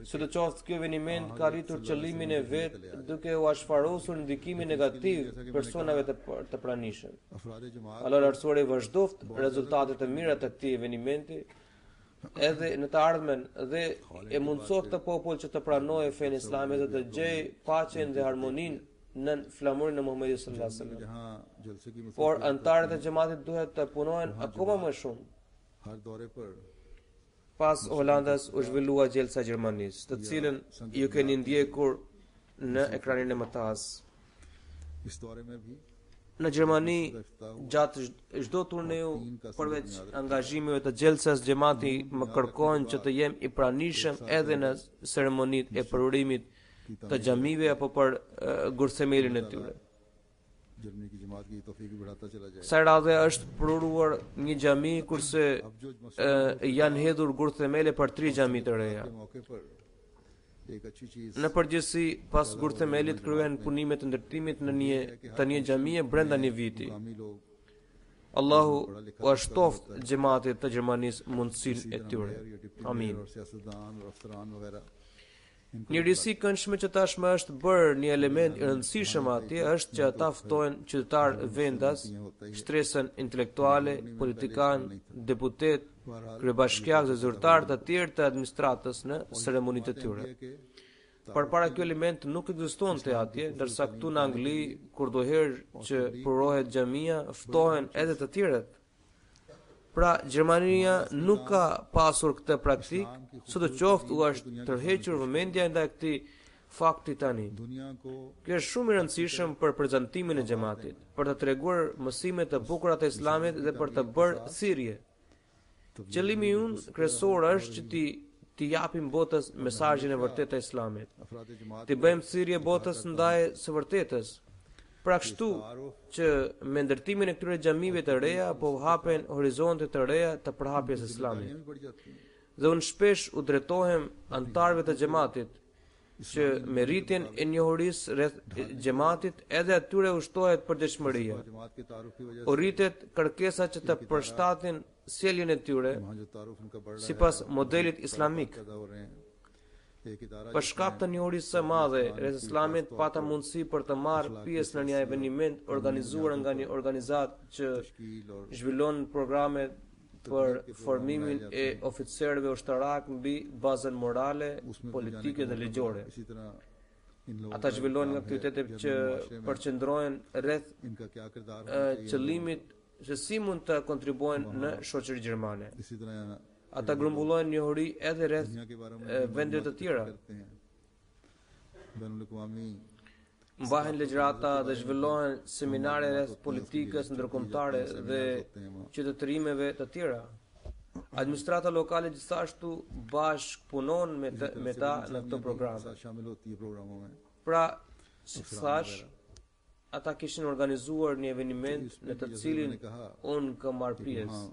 Speaker 2: Sidoqoftë ky eveniment ka arritur qëllimin e vet duke u ashfarosur ndikimin negativ personave të pranishëm. Allah lartësuari vazhdoft rezultatet e mira të këtij eventi edhe në të ardhmen dhe e mundësoft të popull që të pranojë fenë islame dhe të gjej paqen dhe harmoninë në flamurin e Muhamedit sallallahu alaihi wasallam. Por antarët e xhamatit duhet të punojnë akoma më shumë. Pas Holandës u zhvillua gjelsa e Gjermanisë, të cilën ju keni ndjekur në ekranin e mëtas. Në Gjermani, gjatë çdo turneu, përveç angazhimeve të gjelsas, xhamati më kërkon që të jem i pranishëm edhe në ceremonitë e përurimit të xhamive apo për gurthemelin e tyre. Kësaj radhe është përuruar një xhami kurse janë hedhur gurthemele për 3 xhami të reja. Në përgjithësi, pas gurthemelit kryen punimet të ndërtimit në një xhamie brenda një viti. Allahu u ashtoft xhamatit të Gjermanisë mundësinë e tyre. Amin. Një risi këndshme që tashmë është bërë një element i rëndësishëm atje është që ata ftojnë qytetarë vendas, shtresën intelektuale, politikan, deputet, kryebashkiak dhe zyrtarë të tjerë të administratës në ceremonitë e tyre. Përpara ky element nuk ekzistonte atje, ndërsa këtu në Angli, kur doherë që purohet xhamia, ftohen edhe të tjerët. Pra, Gjermania nuk ka pasur këtë praktik, sidoqoftë u është tërhequr vëmendja ndaj këtij fakti tani. Kjo është shumë i rëndësishëm për prezantimin e xhamatit, për të treguar mësimet e bukura të Islamit dhe për të bërë thirrje. Qëllimi ynë kryesor është që ti japim botës mesazhin e vërtetë të Islamit. Ti bëjmë thirrje botës ndaj së vërtetës. Pra kështu që me ndërtimin e këtyre xhamive të reja po hapen horizonte të reja të përhapjes së Islamit. Dhe unë shpesh u drejtohem antarëve të xhamatit që me rritjen e njohurisë rreth xhamatit edhe atyre ushtohet përgjithshmëria. U rritet kërkesa që të përshtatin sjelljen e tyre sipas modelit islamik. Për shkak të njohurisë së madhe rreth Islamit, pata mundësi për të marrë pjesë në një eveniment organizuar nga një organizatë që zhvillon programe për formimin e oficerëve ushtarak mbi bazën morale, politike dhe ligjore. Ata zhvillojnë nga aktivitetet që përqendrohen rreth qëllimit se si mund të kontribuojnë në shoqërinë gjermane. Ata grumbullojnë njohuri edhe rreth vendeve të tjera. Mbahen legjërata dhe zhvillohen seminare rreth politikës ndërkombëtare dhe qytetërimeve të tjera. Administrata lokale gjithashtu bashkëpunon me ta në këto programe. Pra, si thash, ata kishin organizuar një eveniment në të cilin unë kam marrë pjesë.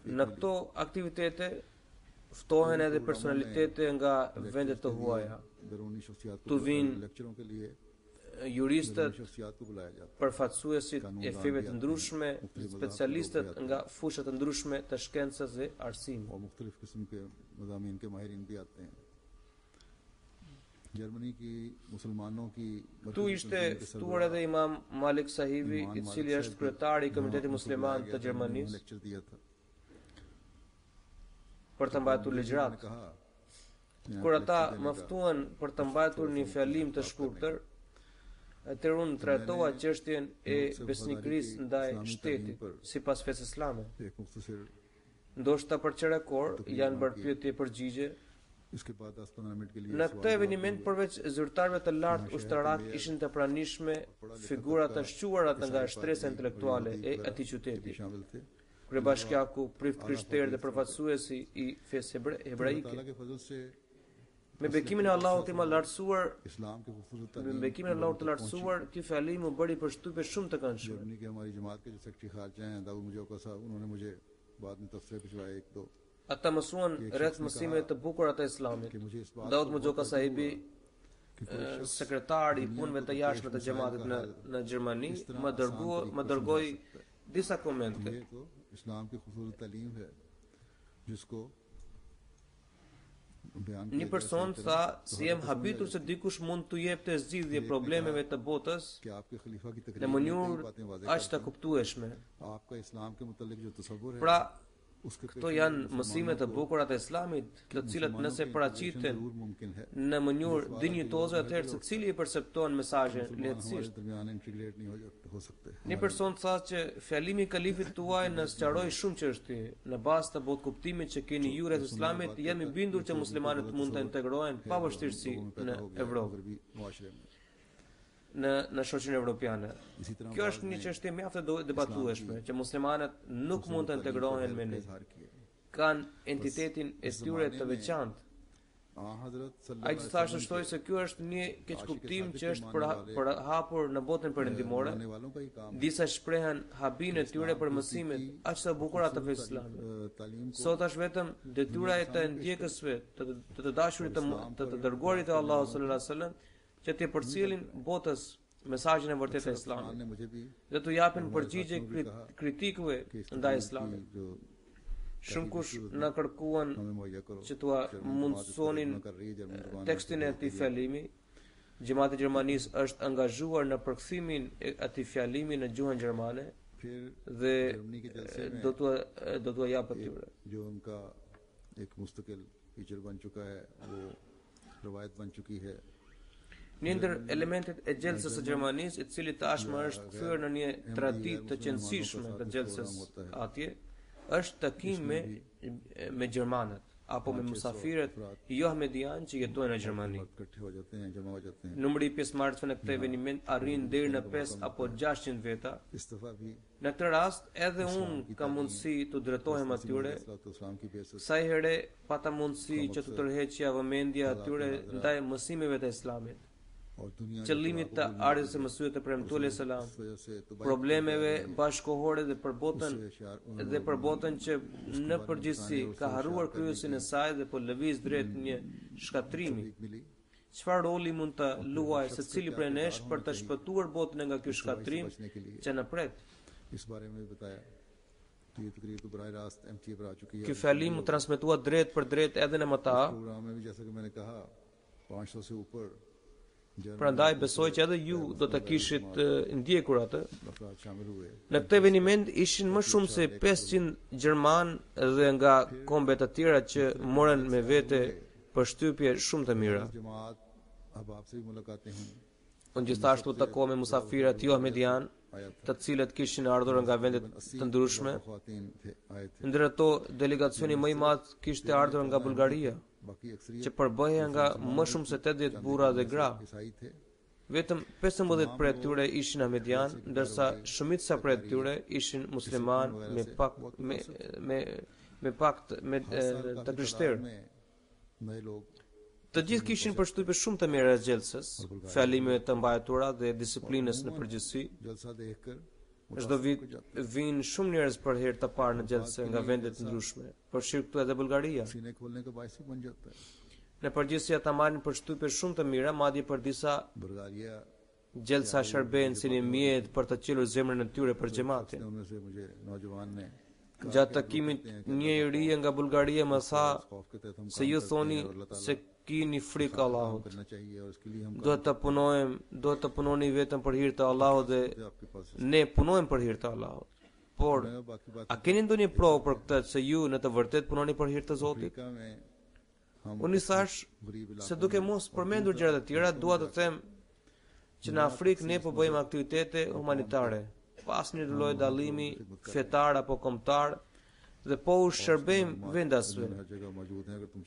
Speaker 2: Në këto aktivitete ftohen edhe personalitete nga vendet të huaja. Tu vinë juristët, përfaqësuesit e feve të ndryshme, specialistët nga fushat të ndryshme të shkencës dhe arsimit. Këtu ishte ftuar edhe Imam Malik Sahibi, i cili është kryetari i Komitetit Musliman të Gjermanisë, për të mbajtur ligjërat. Kur ata më ftuan për të mbajtur një fjalim të shkurtër, atëherë unë trajtova çështjen e besnikërisë ndaj shtetit sipas fesë islame. Ndoshta për çerekor janë bërë pyetje përgjigje
Speaker 1: इसके बाद 10-15 मिनट के लिए
Speaker 2: Në këtë eveniment përveç zyrtarëve të lartë ushtarak ishin të pranishme figura të shquara nga shtresa intelektuale e atij qyteti.
Speaker 1: शामिल थे।
Speaker 2: Kryebashkiaku, prift krishterë dhe përfaqësuesi i fesë hebraike.
Speaker 1: अल्लाह के फजल से
Speaker 2: Me bekimin e Allahut të lartësuar,
Speaker 1: इस्लाम के खूबसूरत
Speaker 2: me
Speaker 1: तालीम
Speaker 2: bekimin e Allahut të lartësuar, ky fjalim u bëri përshtypje shumë të këndshme.
Speaker 1: Germany के हमारी जमात के जो सेक्रेटरी खारजा हैं दाऊद मुजोका साहब, उन्होंने मुझे बाद में तफसीर भिजवाया एक दो
Speaker 2: Ata mësuan rreth mësimeve të bukura të Islamit.
Speaker 1: कि मुझे इस बात
Speaker 2: Daud Muxhoka sahibi,
Speaker 1: कि कोई शख्स
Speaker 2: sekretari i punëve të jashtme të xhamatit në Gjermani, më dërgoi disa komente.
Speaker 1: ये तो इस्लाम की खूबसूरत तालीम है जिसको बयान
Speaker 2: Një person tha si jam habitur se dikush mund t'u jepte zgjidhje problemeve të botës
Speaker 1: कि आपके खलीफा की
Speaker 2: në
Speaker 1: तकरीर में कई
Speaker 2: mënyrë
Speaker 1: बातें वाज़ेह
Speaker 2: aq të kuptueshme.
Speaker 1: आपका इस्लाम के मुतालिक जो तसव्वुर है
Speaker 2: Pra,
Speaker 1: उसके
Speaker 2: këto janë mësime të bukura të Islamit, të cilat nëse paraqiten
Speaker 1: जरूर मुमकिन है।
Speaker 2: në mënyrë dinjitoze, atëherë secili i percepton mesazhin
Speaker 1: हमारे
Speaker 2: lehtësisht.
Speaker 1: दरमियान इंटीग्रेट नहीं हो सकते।
Speaker 2: Një person tha që fjalimi i kalifit tuaj na sqaroi shumë çështje. Në bazë të botë kuptimit që keni ju rreth Islamit, jam i bindur që muslimanët mund të integrohen pa vështirësi në Evropë, në shoqërinë evropiane. Kjo është një çështje mjaft e debatueshme, që muslimanët nuk mund të integrohen me ne. Kanë entitetin e tyre të veçantë. Ai gjithashtu shtoi se ky është një keqkuptim që është për hapur në botën perëndimore. Disa shprehen habin e tyre për mësimet aq të bukura të fesë islamit. Sot është vetëm detyra e të ndjekësve të dashurit të dërguarit të Allahut sallallahu alaihi wasallam që të përcjellin botës mesazhin e vërtetë të Islamit dhe të japin përgjigje kritikëve ndaj Islamit. Shumë kush na kërkuan që t'ua mundsonin tekstin e atij fjalimi. Gjemati i Gjermanisë është angazhuar në përkthimin e atij fjalimi në gjuhën gjermane dhe do t'ua japë atyre.
Speaker 1: जो उनका एक मुस्तकिल फीचर बन चुका है, वो रवायत बन चुकी है।
Speaker 2: Një ndër elementet e gjelsës së Gjermanisë, i cili tashmë është kthyer në një traditë të qëndësishme të gjelsës atje, është takimi me gjermanët apo me musafirët jo ahmedian që jetojnë në Gjermani. Numri i pjesëmarrësve në këtë eveniment arrin deri në 5 apo 600 veta. Në këtë rast, edhe unë kam mundësi të drejtohem atyre. Sa herë pata mundësi që të tërheqja vëmendja atyre ndaj mësimeve të Islamit. Qëllimit të ardhjes së mësuesve të premtuar selam, problemeve bashkëkohore dhe për botën që në përgjithësi ka harruar kryesin e saj dhe po lëviz drejt një shkatrimi. Çfarë roli mund të luajë secili prej nesh për të shpëtuar botën nga ky shkatrim që na pret? Ky fjalim u transmetua drejt për drejt edhe në mëta. Prandaj besoj që edhe ju do të kishit ndjekur atë. Në këtë eveniment ishin më shumë se 500 gjerman dhe nga kombet të tjera që morën me vete përshtypje shumë të mira. Unë gjithashtu takova me musafirat jo ahmedian, të cilët kishin ardhur nga vende të ndryshme. Ndër ato, delegacioni më i madh kishte ardhur nga Bullgaria, që përbëhej nga më shumë se 80 burra dhe gra. Vetëm 15 prej tyre ishin ahmedian, ndërsa shumica prej tyre ishin musliman me pak të krishterë. Të gjithë kishin përshtypje shumë të mira të gjelsës, fjalimeve të mbajtura dhe disiplinës në përgjithësi. Çdo vit vinë shumë njerëz për herë të parë në gjelse nga vende të ndryshme, përfshirë këtu edhe Bullgaria. Në përgjithësi ata marrin përshtypje shumë të mira, madje për disa gjelsa shërben si një mjet për të qelur zemrën e tyre për xhamatin. Gjatë takimit një i ri nga Bullgaria më tha se ju thoni se keni frikë Allahut. Duhet të punoni vetëm për hir të Allahut dhe ne punojmë për hir të Allahut. Por a keni ndonjë provë për këtë se ju në të vërtetë punoni për hir të Zotit? Unë i thash se duke mos përmendur gjërat e tjera, dua të them që në Afrikë ne po bëjmë aktivitete humanitare, pas një lloj dallimi fetar apo kombëtar, dhe po u shërbejmë vendasve.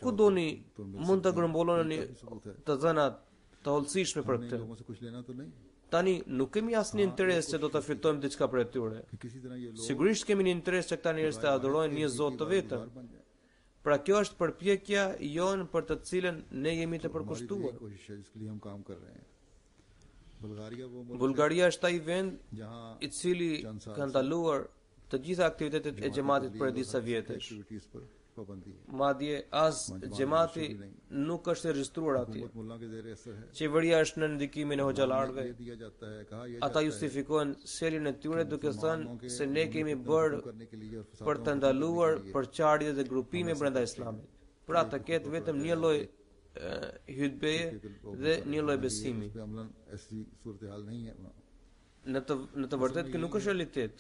Speaker 2: Ku doni mund të grumbulloni të dhënat të hollësishme për këtë. Tani nuk kemi asnjë interes që do të fitojmë diçka për tyre. Sigurisht kemi një interes që këta njerëz të adhurojnë një Zot të vetëm. Pra kjo është përpjekja jonë për të cilën ne jemi të përkushtuar. Bullgaria është ai vend i cili ka ndaluar të gjitha aktivitetet e xhamatit për disa vjetësh. Madje as xhamati nuk është i regjistruar atje. Qeveria është në ndikimin e hoxhallarëve. Ata justifikojnë sjeljen e tyre duke thënë se ne kemi bërë për të ndaluar përçarje dhe grupime brenda islamit. Pra të ketë vetëm një lloj hutbeje dhe një lloj besimi. Në të vërtetë kjo nuk është realitet.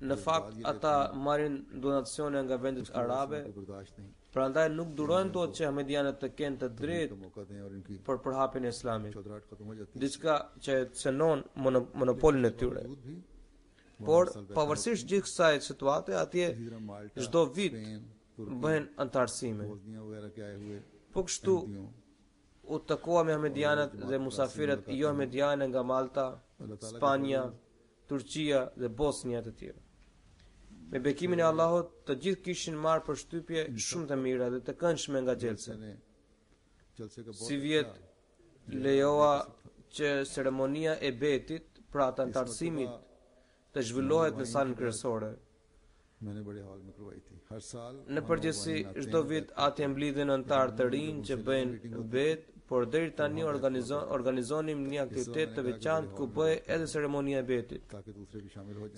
Speaker 2: Në fakt ata marrin donacione nga vendet arabe, prandaj nuk durojnë dot që ahmedianët të kenë të drejtë për përhapjen e islamit, diçka që cënon monopolin e tyre. Por pavarësisht gjithë kësaj situate, atje çdo vit bëhen antarësime. Po kështu u takua me ahmedianët dhe musafirët jo ahmedianë nga Malta, Spanja, Turqia dhe Bosnia të tjera. Me bekimin e Allahut, të gjithë kishin marrë përshtypje shumë të mira dhe të këndshme nga xhelsa. Si vjet lejoa që ceremonia e betit, pra të antarësimit, të zhvillohet në salën kryesore. Në përgjithësi, çdo vit atje mblidhen antarë të rinj që bëjnë bet, por deri tani organizonim një aktivitet të veçantë ku bëhet edhe ceremonia e betit.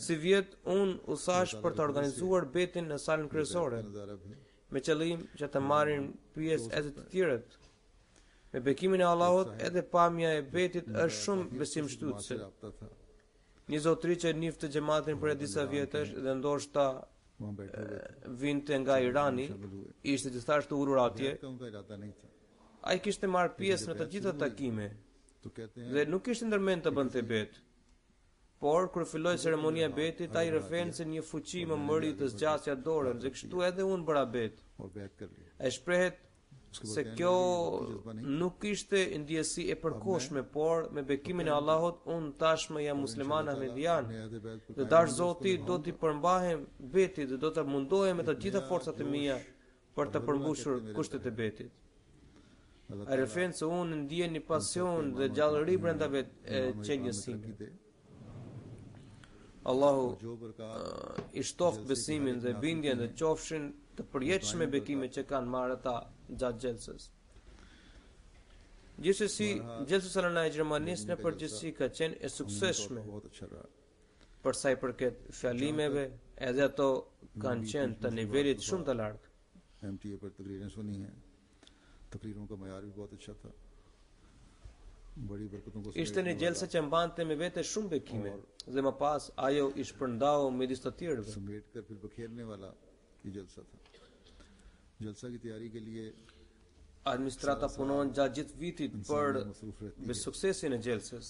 Speaker 2: Si vjet unë u thash për të organizuar betin në salën kryesore, me qëllim që të marrin pjesë edhe të tjerët. Me bekimin e Allahut, edhe pamja e betit është shumë besimshtytëse. Një zotëri që njeh të xhamatin për disa vjetësh dhe ndoshta vinte nga Irani, ishte gjithashtu ulur atje. Ai kishte marrë pjesë në të gjitha takimet dhe nuk kishte ndërmend të bënte bet. Por kur filloi ceremonia e betit, ai rrëfen se një fuqi më mëri të zgjasja dorën dhe kështu edhe unë bëra bet. Ai shprehet se kjo nuk ishte ndjesi e përkohshme, por me bekimin e Allahut unë tashmë jam musliman ahmedian dhe dash Zoti do t'i përmbahem betit dhe do të mundohem me të gjitha forcat e mia për të përmbushur kushtet e betit. Ai rrëfen se unë ndjen një pasion dhe gjallëri brenda qenjes sime. Allahu i shtoft besimin dhe bindjen dhe qofshin të përjetshme bekimet që kanë marrë ata gjatë xhelsës. Gjithsesi, xhelsa salana e Gjermanisë në përgjithësi ka qenë e suksesshme. Për sa i përket fjalimeve, edhe ato kanë qenë të nivelit shumë të lartë. Ishte një xhelsa që mbante me vete shumë bekime dhe më pas ajo i shpërndau midis të tjerëve. Administrata punon gjatë gjithë vitit për suksesin e xhelsës.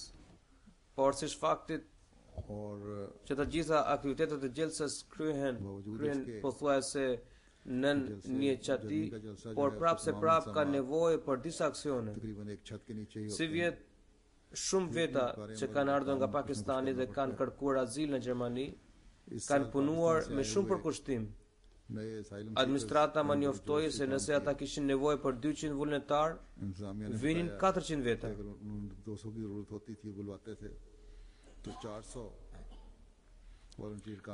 Speaker 2: Por siç faktit që të gjitha aktivitetet e xhelsës kryhen pothuajse në një qati, por prapse prap ka nevojë për disa aksione. Si vjet shumë veta që kanë ardhur nga Pakistani dhe kanë kërkuar azil në Gjermani, kanë punuar me shumë përkushtim. Administrata më njoftoi se nëse ata kishin nevojë për 200 vullnetar, vinin 400 veta.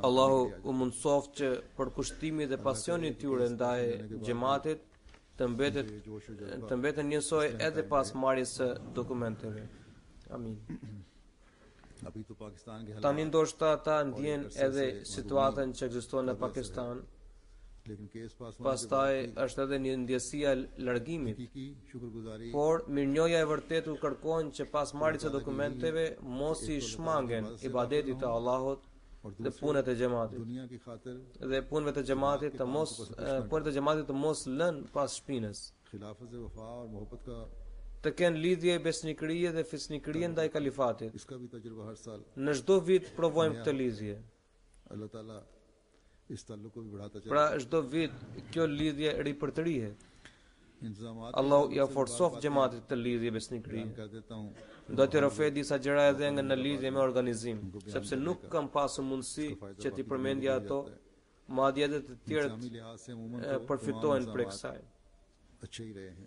Speaker 2: Allahu u mundsoft që përkushtimi dhe pasioni i tyre ndaj xhamatit të mbeten njësoj edhe pas marrjes së dokumenteve. Amin. Tani ndoshta ata ndjen edhe situatën që ekziston në Pakistan. Pastaj është edhe një ndjesia largimit. Por mirënjohja e vërtetë u kërkon që pas marrjes së dokumenteve mos i shmangen ibadetit të Allahut dhe punët e xhamatit. Dhe punëve të xhamatit të mos lën pas shpinës. të kenë lidhje besnikërie dhe fisnikërie ndaj kalifatit.
Speaker 1: इसका भी तजुर्बा हर साल
Speaker 2: Në çdo vit provojmë këtë lidhje.
Speaker 1: अल्लाह ताला इस ताल्लुक को भी बढ़ाता चला
Speaker 2: Pra çdo vit kjo lidhje ripërtërihet.
Speaker 1: इंतजामात
Speaker 2: Allahu ja forcof xhamatit të lidhje besnikërie.
Speaker 1: कर देता हूँ
Speaker 2: Do të rrofej disa gjëra edhe nga në lidhje me organizim, sepse nuk kam pasur mundësi që t'i përmendja ato, madje edhe të tjerët
Speaker 1: इस्लामी लिहाज से अमूमन
Speaker 2: përfitojnë prej kësaj.
Speaker 1: अच्छे ही रहे हैं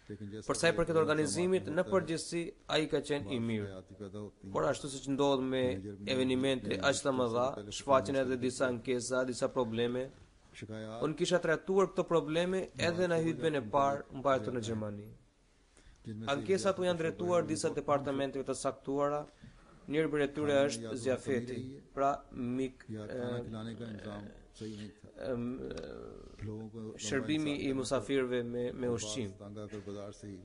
Speaker 1: लेकिन जैसे
Speaker 2: Për sa i përket organizimit, në përgjithësi ai ka qenë i mirë.
Speaker 1: हयाती पैदा होती हैं
Speaker 2: Por ashtu siç ndodh me evenimente aq të mëdha, shfaqen edhe disa ankesa, disa probleme.
Speaker 1: शिकायत
Speaker 2: Unë kisha trajtuar këto probleme edhe në hutben e parë mbajtur në Gjermani.
Speaker 1: जिनमें
Speaker 2: Ankesat u janë drejtuar disa departamenteve të saktuara. Njëri prej tyre është zjafeti, pra mik
Speaker 1: या खाना खिलाने का इंतजाम सही नहीं था लोगों को
Speaker 2: shërbimi i musafirëve me ushqim.
Speaker 1: तंगा कर बाजार से ही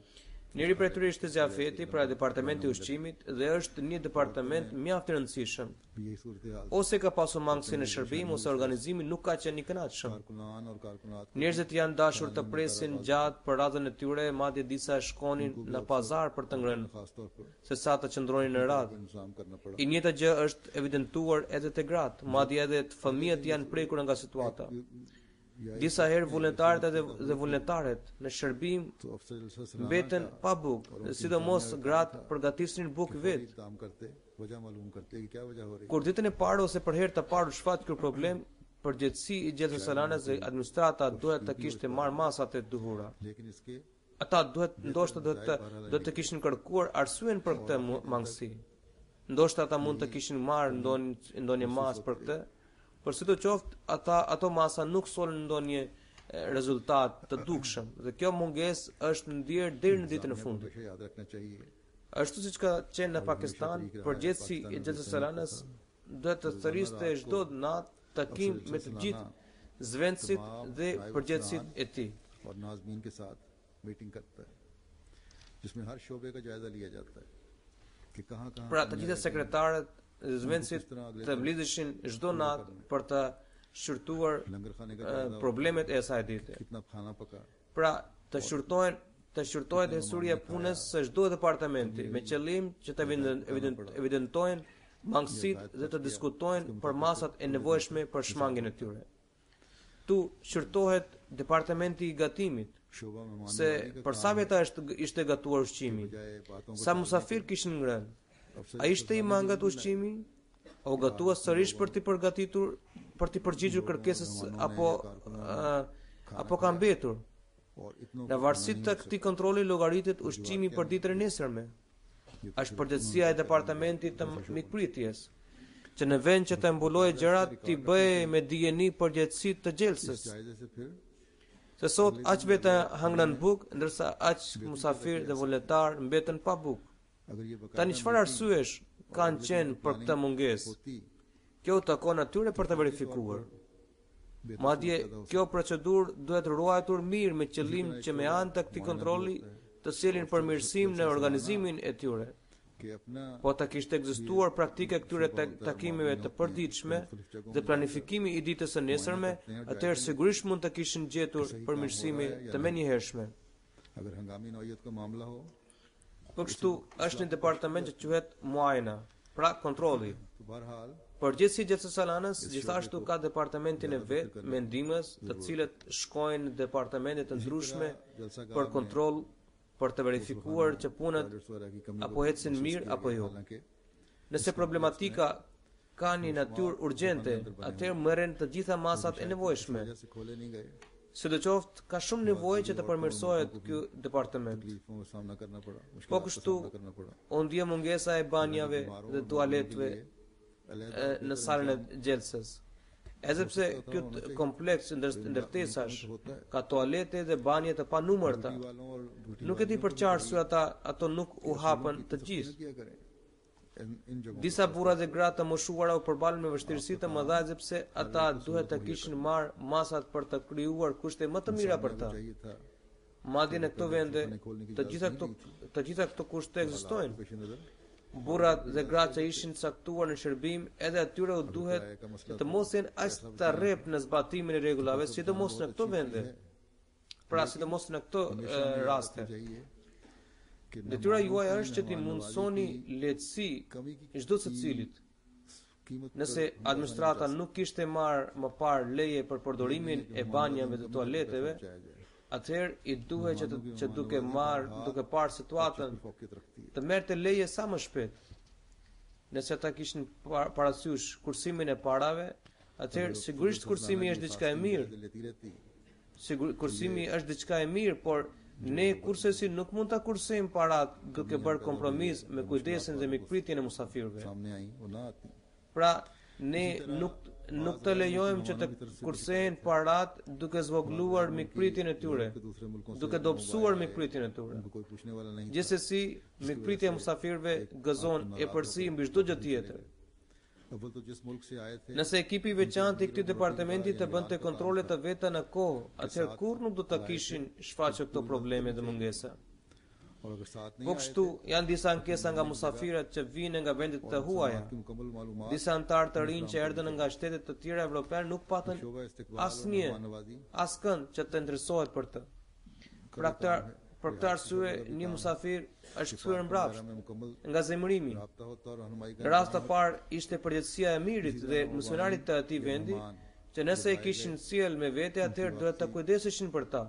Speaker 2: Njëri prej tyre ishte zjafeti, pra departamenti i ushqimit, dhe është një departament mjaft i rëndësishëm.
Speaker 1: भी यही सूरत हाल
Speaker 2: Ose ka pasur mangësi në shërbim, ose organizimi nuk ka qenë i kënaqshëm.
Speaker 1: कारकुनान और कारकुनात
Speaker 2: Njerëzit janë dashur të presin gjatë për radhën e tyre, madje disa shkonin në pazar për të ngrënë,
Speaker 1: खासतौर पर
Speaker 2: se sa të qëndronin në radhë.
Speaker 1: इंतजाम करना पड़ा
Speaker 2: I njëjta gjë është evidentuar edhe te gratë, madje edhe të fëmijët janë prekur nga situata. Disa herë vullnetarët dhe vullnetaret në shërbim
Speaker 1: तो अफसर जलसा
Speaker 2: mbeten pa bukë, sidomos gratë përgatisnin bukë vetë.
Speaker 1: काम करते वजह मालूम करते कि क्या वजह हो रही
Speaker 2: Kur ditën e parë ose për herë të parë u shfaq ky problem, përgjegjësi i gjetës Salanës dhe administrata duhet të kishte marrë masat e duhura.
Speaker 1: लेकिन इसके
Speaker 2: Ata ndoshta do të kishin kërkuar arsyen për këtë mangësi. Ndoshta ata mund të kishin marrë ndonjë masë për këtë, por sidoqoftë ato masa nuk solën ndonjë rezultat të dukshëm dhe kjo mungesë është ndier deri në ditën e fundit.
Speaker 1: हमेशा याद रखना चाहिए
Speaker 2: Ashtu siç ka qenë në Pakistan, përgjegjësi i gjetës Salanës duhet të thëriste çdo natë takim me të gjithë zvendësit dhe përgjegjësit e tij.
Speaker 1: और नाज़मीन के साथ मीटिंग करता है जिसमें हर शोबे का जायजा लिया जाता है कि कहाँ-कहाँ
Speaker 2: Pra të gjitha sekretarët dhe zvendësit të mblidheshin çdo natë për të shqyrtuar
Speaker 1: लंगर खाने का जायजा
Speaker 2: problemet e asaj dite.
Speaker 1: कितना खाना पका
Speaker 2: Pra të shqyrtohet historia e punës së çdo departamenti me qëllim që të evidentojnë mangësitë dhe të diskutojnë për masat e nevojshme për shmangjen e tyre. Tu shqyrtohet departamenti i gatimit,
Speaker 1: शोबा में
Speaker 2: se për sa veta ishte gatuar ushqimi,
Speaker 1: जाए बातों को
Speaker 2: sa musafir kishin ngrënë, a ishte i mangat ushqimi, o gatua sërish për t'i përgatitur, për t'i përgjigjur kërkesës apo ka mbetur.
Speaker 1: और इतनों
Speaker 2: Në varësi të këtij kontrolli llogaritet ushqimi për ditën e nesërme. Është përgjegjësia e departamentit të mikpritjes, që në vend që të mbulojë gjërat t'i bëjë me dijeni përgjegjësi të gjelësës.
Speaker 1: जायजे से फिर
Speaker 2: Se sot aq vetë hangran bukë, ndërsa aq musafir dhe vullnetar mbeten pa bukë.
Speaker 1: अगर ये बकायदा
Speaker 2: Tani çfarë arsyesh kanë qenë për këtë mungesë?
Speaker 1: होती
Speaker 2: Kjo takon atyre për të verifikuar. Madje kjo procedurë duhet ruajtur mirë me qëllim që me anë të këtij kontrolli të sjellin përmirësim në organizimin e tyre.
Speaker 1: कि अपना
Speaker 2: Po ta kishte ekzistuar praktike këtyre takimeve të përditshme dhe planifikimi i ditës së nesërme, atëherë sigurisht mund të kishin gjetur përmirësime të menjëhershme.
Speaker 1: अगर हंगामी नौयत का मामला हो
Speaker 2: Po kështu është një departament që quhet muajna, pra kontrolli.
Speaker 1: तो बहरहाल
Speaker 2: Përgjithësi Gjetës Salanës gjithashtu ka departamentin e vet me ndihmës, të cilët shkojnë në departamente të ndryshme për kontroll, për të verifikuar që punët apo ecin mirë apo jo. Nëse problematika ka një natyrë urgjente, atëherë merren të gjitha masat e nevojshme.
Speaker 1: से खोले नहीं गए
Speaker 2: Sidoqoftë ka shumë nevojë që të përmirësohet ky departament.
Speaker 1: तकलीफों का सामना करना पड़ा
Speaker 2: Po
Speaker 1: मुश्किल का
Speaker 2: kështu
Speaker 1: सामना करना पड़ा
Speaker 2: u ndje mungesa e banjave dhe tualetëve në salën e gjelsës. Edhe pse ky kompleks ndërtesash ka toalete dhe banje të panumërta,
Speaker 1: वालों और duty
Speaker 2: nuk e di për çfarë arsye ato nuk u hapën të gjithë.
Speaker 1: क्या करें इन जगहों
Speaker 2: Disa burra dhe gra të moshuara u përballën me vështirësi të mëdha sepse ata duhet të kishin marrë masat për të krijuar kushte më të mira për ta.
Speaker 1: चाहिए था
Speaker 2: Madje në këto vende të gjitha këto kushte ekzistojnë.
Speaker 1: पेश नजर
Speaker 2: Burrat dhe gratë që ishin caktuar në shërbim, edhe atyre u duhet të mos jenë aq të rreptë në zbatimin e rregullave, sidomos në këto vende. Pra sidomos në këto raste.
Speaker 1: चाहिए
Speaker 2: Detyra juaj është që t'i mundsoni lehtësi çdo secilit. Nëse administrata nuk kishte marrë më parë leje për përdorimin e banjave të tualeteve, atëherë i duhet që duke parë situatën të merrte leje sa më shpejt. Nëse ata kishin parasysh kursimin e parave, atëherë sigurisht kursimi është diçka e mirë. Kursimi është diçka e mirë, por ne kursesi nuk mund ta kursejmë parat duke bërë kompromis me kujdesin dhe mikpritjen e musafirëve. Pra, ne nuk të lejojmë që të kursehen parat duke zvogluar mikpritjen e tyre, duke dobësuar mikpritjen e tyre. Gjithsesi, mikpritja e musafirëve gëzon epërsi mbi çdo gjë tjetër. Nëse ekipi i veçantë i këtij departamenti të bënte kontrole të veta në kohë, atëherë kurrë nuk do të kishin shfaqur këto probleme dhe mungesa. Po kështu, janë disa ankesa nga musafirët që vinë nga vendet të huaja. Disa antarë të rinj që erdhën nga shtetet të tjera evropiane nuk patën askënd që të interesohet për të. Për këtë arsye, një musafir është kthyer mbrapsht nga zemërimi. Në rast të parë ishte përgjegjësia e mirit dhe misionarit të atij vendi që nëse e kishin sjell me vete, atëherë duhet të kujdeseshin për ta.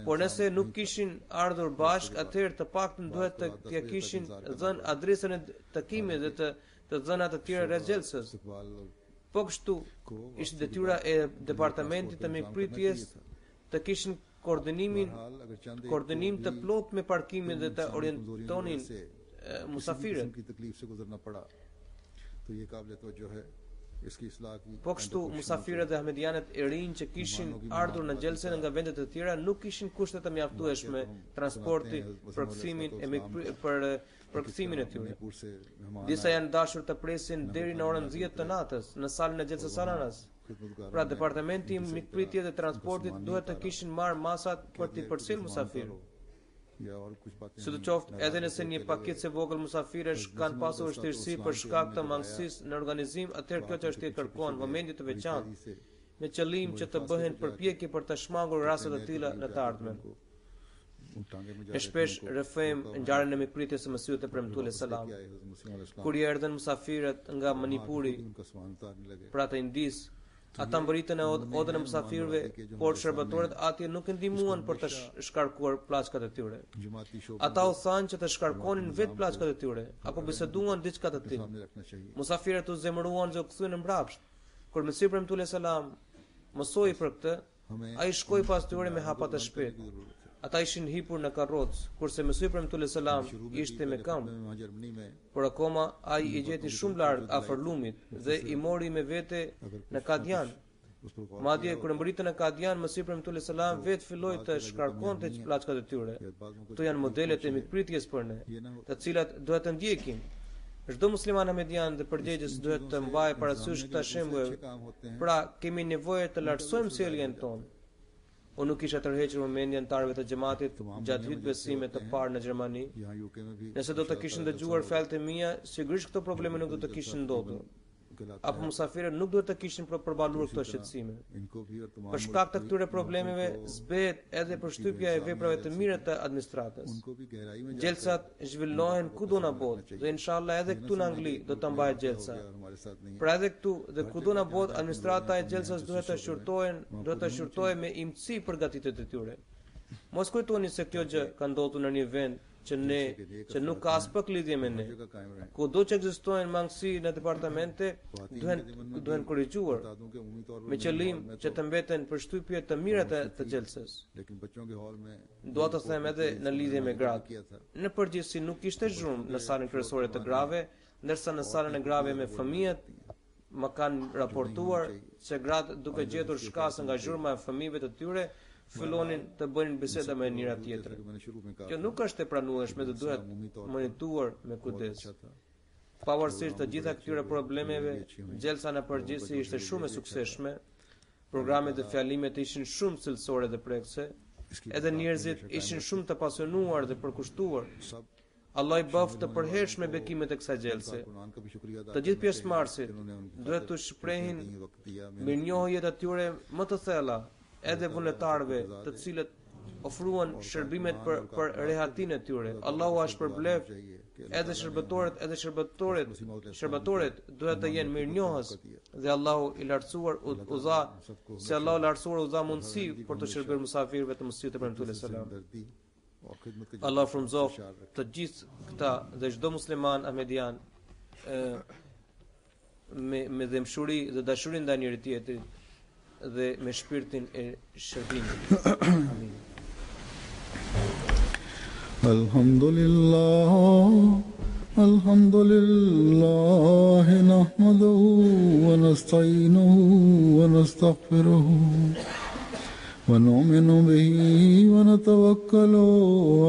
Speaker 2: Por nëse nuk kishin ardhur bashk, atëherë të paktën duhet t'ia kishin dhënë adresën e takimit dhe të dhënat të tjera rreth gjelsës. Po kështu, ishte detyra e departamentit të mikpritjes të kishin koordinim të plot me parkimin dhe të orientonin musafirët. Po kështu, musafirët dhe ahmedianët e rinj që kishin ardhur në gjelsën nga vendet të tjera nuk kishin kushte të mjaftueshme transporti për kthimin e tyre. Disa janë dashur të presin deri në orën 10 të natës në salën e gjelsës Aranas. Pra, departamenti i mikpritjes dhe transportit duhet të kishin marrë masat për t'i përcjellë musafirët. Sidoqoftë, edhe nëse një pakicë e vogël musafirësh kanë pasur vështirësi për shkak të mangësisë në organizim, atëherë kjo çështje kërkon vëmendje të veçantë, me qëllim që të bëhen përpjekje për të shmangur raste të tilla në të ardhmen. E shpesh rrëfojmë ngjarjen e mikpritjes së Mesihut e premtuar selam. Kur i erdhën musafirët nga Manipuri, pra të Indis, ata mbërritën e odën e musafirëve, por shërbëtorët atje nuk e ndihmuan për të shkarkuar plaçkat e tyre. Ata u thanë që të shkarkonin vetë plaçkat e tyre, apo biseduan diçka të tillë. Musafirët u zemëruan dhe u kthyen mbrapsht. Kur Mesihu premtuar selam mësoi për këtë, ai shkoi pas tyre me hapa të shpejtë. Ata ishin hipur në karrocë, kurse Mesihu premtuar selam ishte me këmbë. Por akoma ai i gjeti shumë larg afër lumit dhe i mori me vete në Kadian. Madje kur mbritën në Kadian, Mesihu premtuar selam vetë filloi të shkarkonte plaçkat e tyre. Këto janë modelet e mikpritjes për ne, të cilat duhet të ndjekim. Çdo musliman ahmedian dhe përgjegjës duhet të mbajë parasysh këta shembuj. Pra, kemi nevojë të lartësojmë sjelljen tonë. Unë nuk isha tërhequr vëmendjen antarëve të xhamatit gjatë hyjtë besimit të parë në Gjermani. Nëse do të kishin dëgjuar fjalët e mia, sigurisht këto probleme nuk do të kishin ndodhur. Apo musafirët nuk duhet të kishin përballuar këto shqetësime. Për shkak të këtyre problemeve zbehet edhe përshtypja e veprave të mira të administratës. Gjelsat zhvillohen kudo në botë dhe inshallah edhe këtu në Angli do të mbahet gjelsa. Pra edhe këtu dhe kudo në botë administrata e gjelsas duhet të shurtojë me imtësi përgatitjet e tyre. Mos kujtoni se kjo gjë ka ndodhur në një vend që nuk ka as pak lidhje me ne. Kudo që ekzistojnë mangësi në departamente, duhen korrigjuar me qëllim që të mbeten përshtypje të mira të gjelsës. Dua të them edhe në lidhje me gratë. Në përgjithësi nuk ishte zhurmë në salën kryesore të grave, ndërsa në salën e grave me fëmijët më kanë raportuar se gratë duke gjetur shkasë nga zhurma e fëmijëve të tyre fillonin të bënin biseda me njëra tjetrën. Kjo nuk është e pranueshme dhe duhet monitoruar me kujdes. Pavarësisht të gjitha këtyre problemeve, gjelsa në përgjithësi ishte shumë e suksesshme. Programet dhe fjalimet ishin shumë cilësore dhe prekse. Edhe njerëzit ishin shumë të pasionuar dhe përkushtuar. Allah i bëft të përhershme bekimet e kësaj gjelse. Të gjithë pjesëmarrësit duhet të shprehin mirënjohjet e tyre më të thella, edhe vullnetarëve, të cilët ofruan shërbimet për rehatinë e tyre. Allahu është përblef edhe shërbëtorët duhet të jenë mirënjohës dhe Allahu i lartësuar uza mundësi për të shërbyer musafirëve të Mesihut e premtuar selam. Allah frymëzoft të gjithë këta dhe çdo musliman ahmedian me dëmshuri dhe dashuri ndaj njëri tjetrit dhe me shpirtin e shërbimit. Amin.
Speaker 1: Alhamdulillah nahmaduhu wa nasta'inuhu wa nastaghfiruhu wa nu'minu bihi wa natawakkalu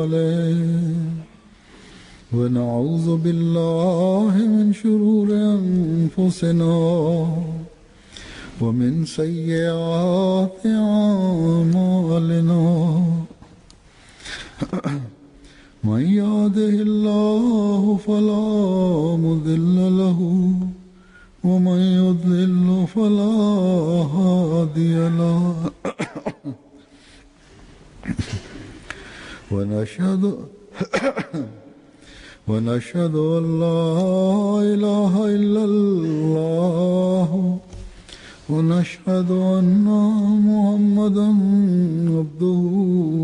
Speaker 1: alayhi wa na'udhu billahi min shururi anfusina ومن سيئات أعمالنا من يهده الله فلا مضل له ومن يضلل فلا هادي له ونشهد أن لا إله إلا الله ونشهد أن محمدا عبده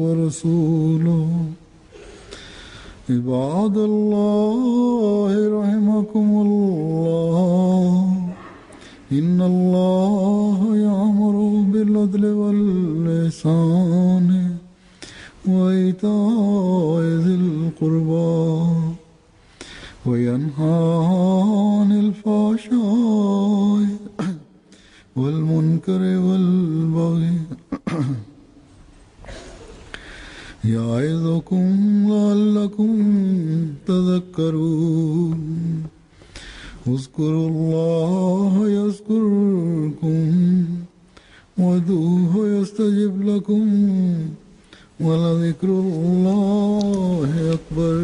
Speaker 1: ورسوله عباد الله رحمكم الله إن الله يأمر بالعدل والإحسان وإيتاء ذي القربى وينهى عن الفحشاء والمنكر والبغي يعظكم لعلكم تذكرون اذكروا الله يذكركم وادعوه يستجب لكم ولذكر الله أكبر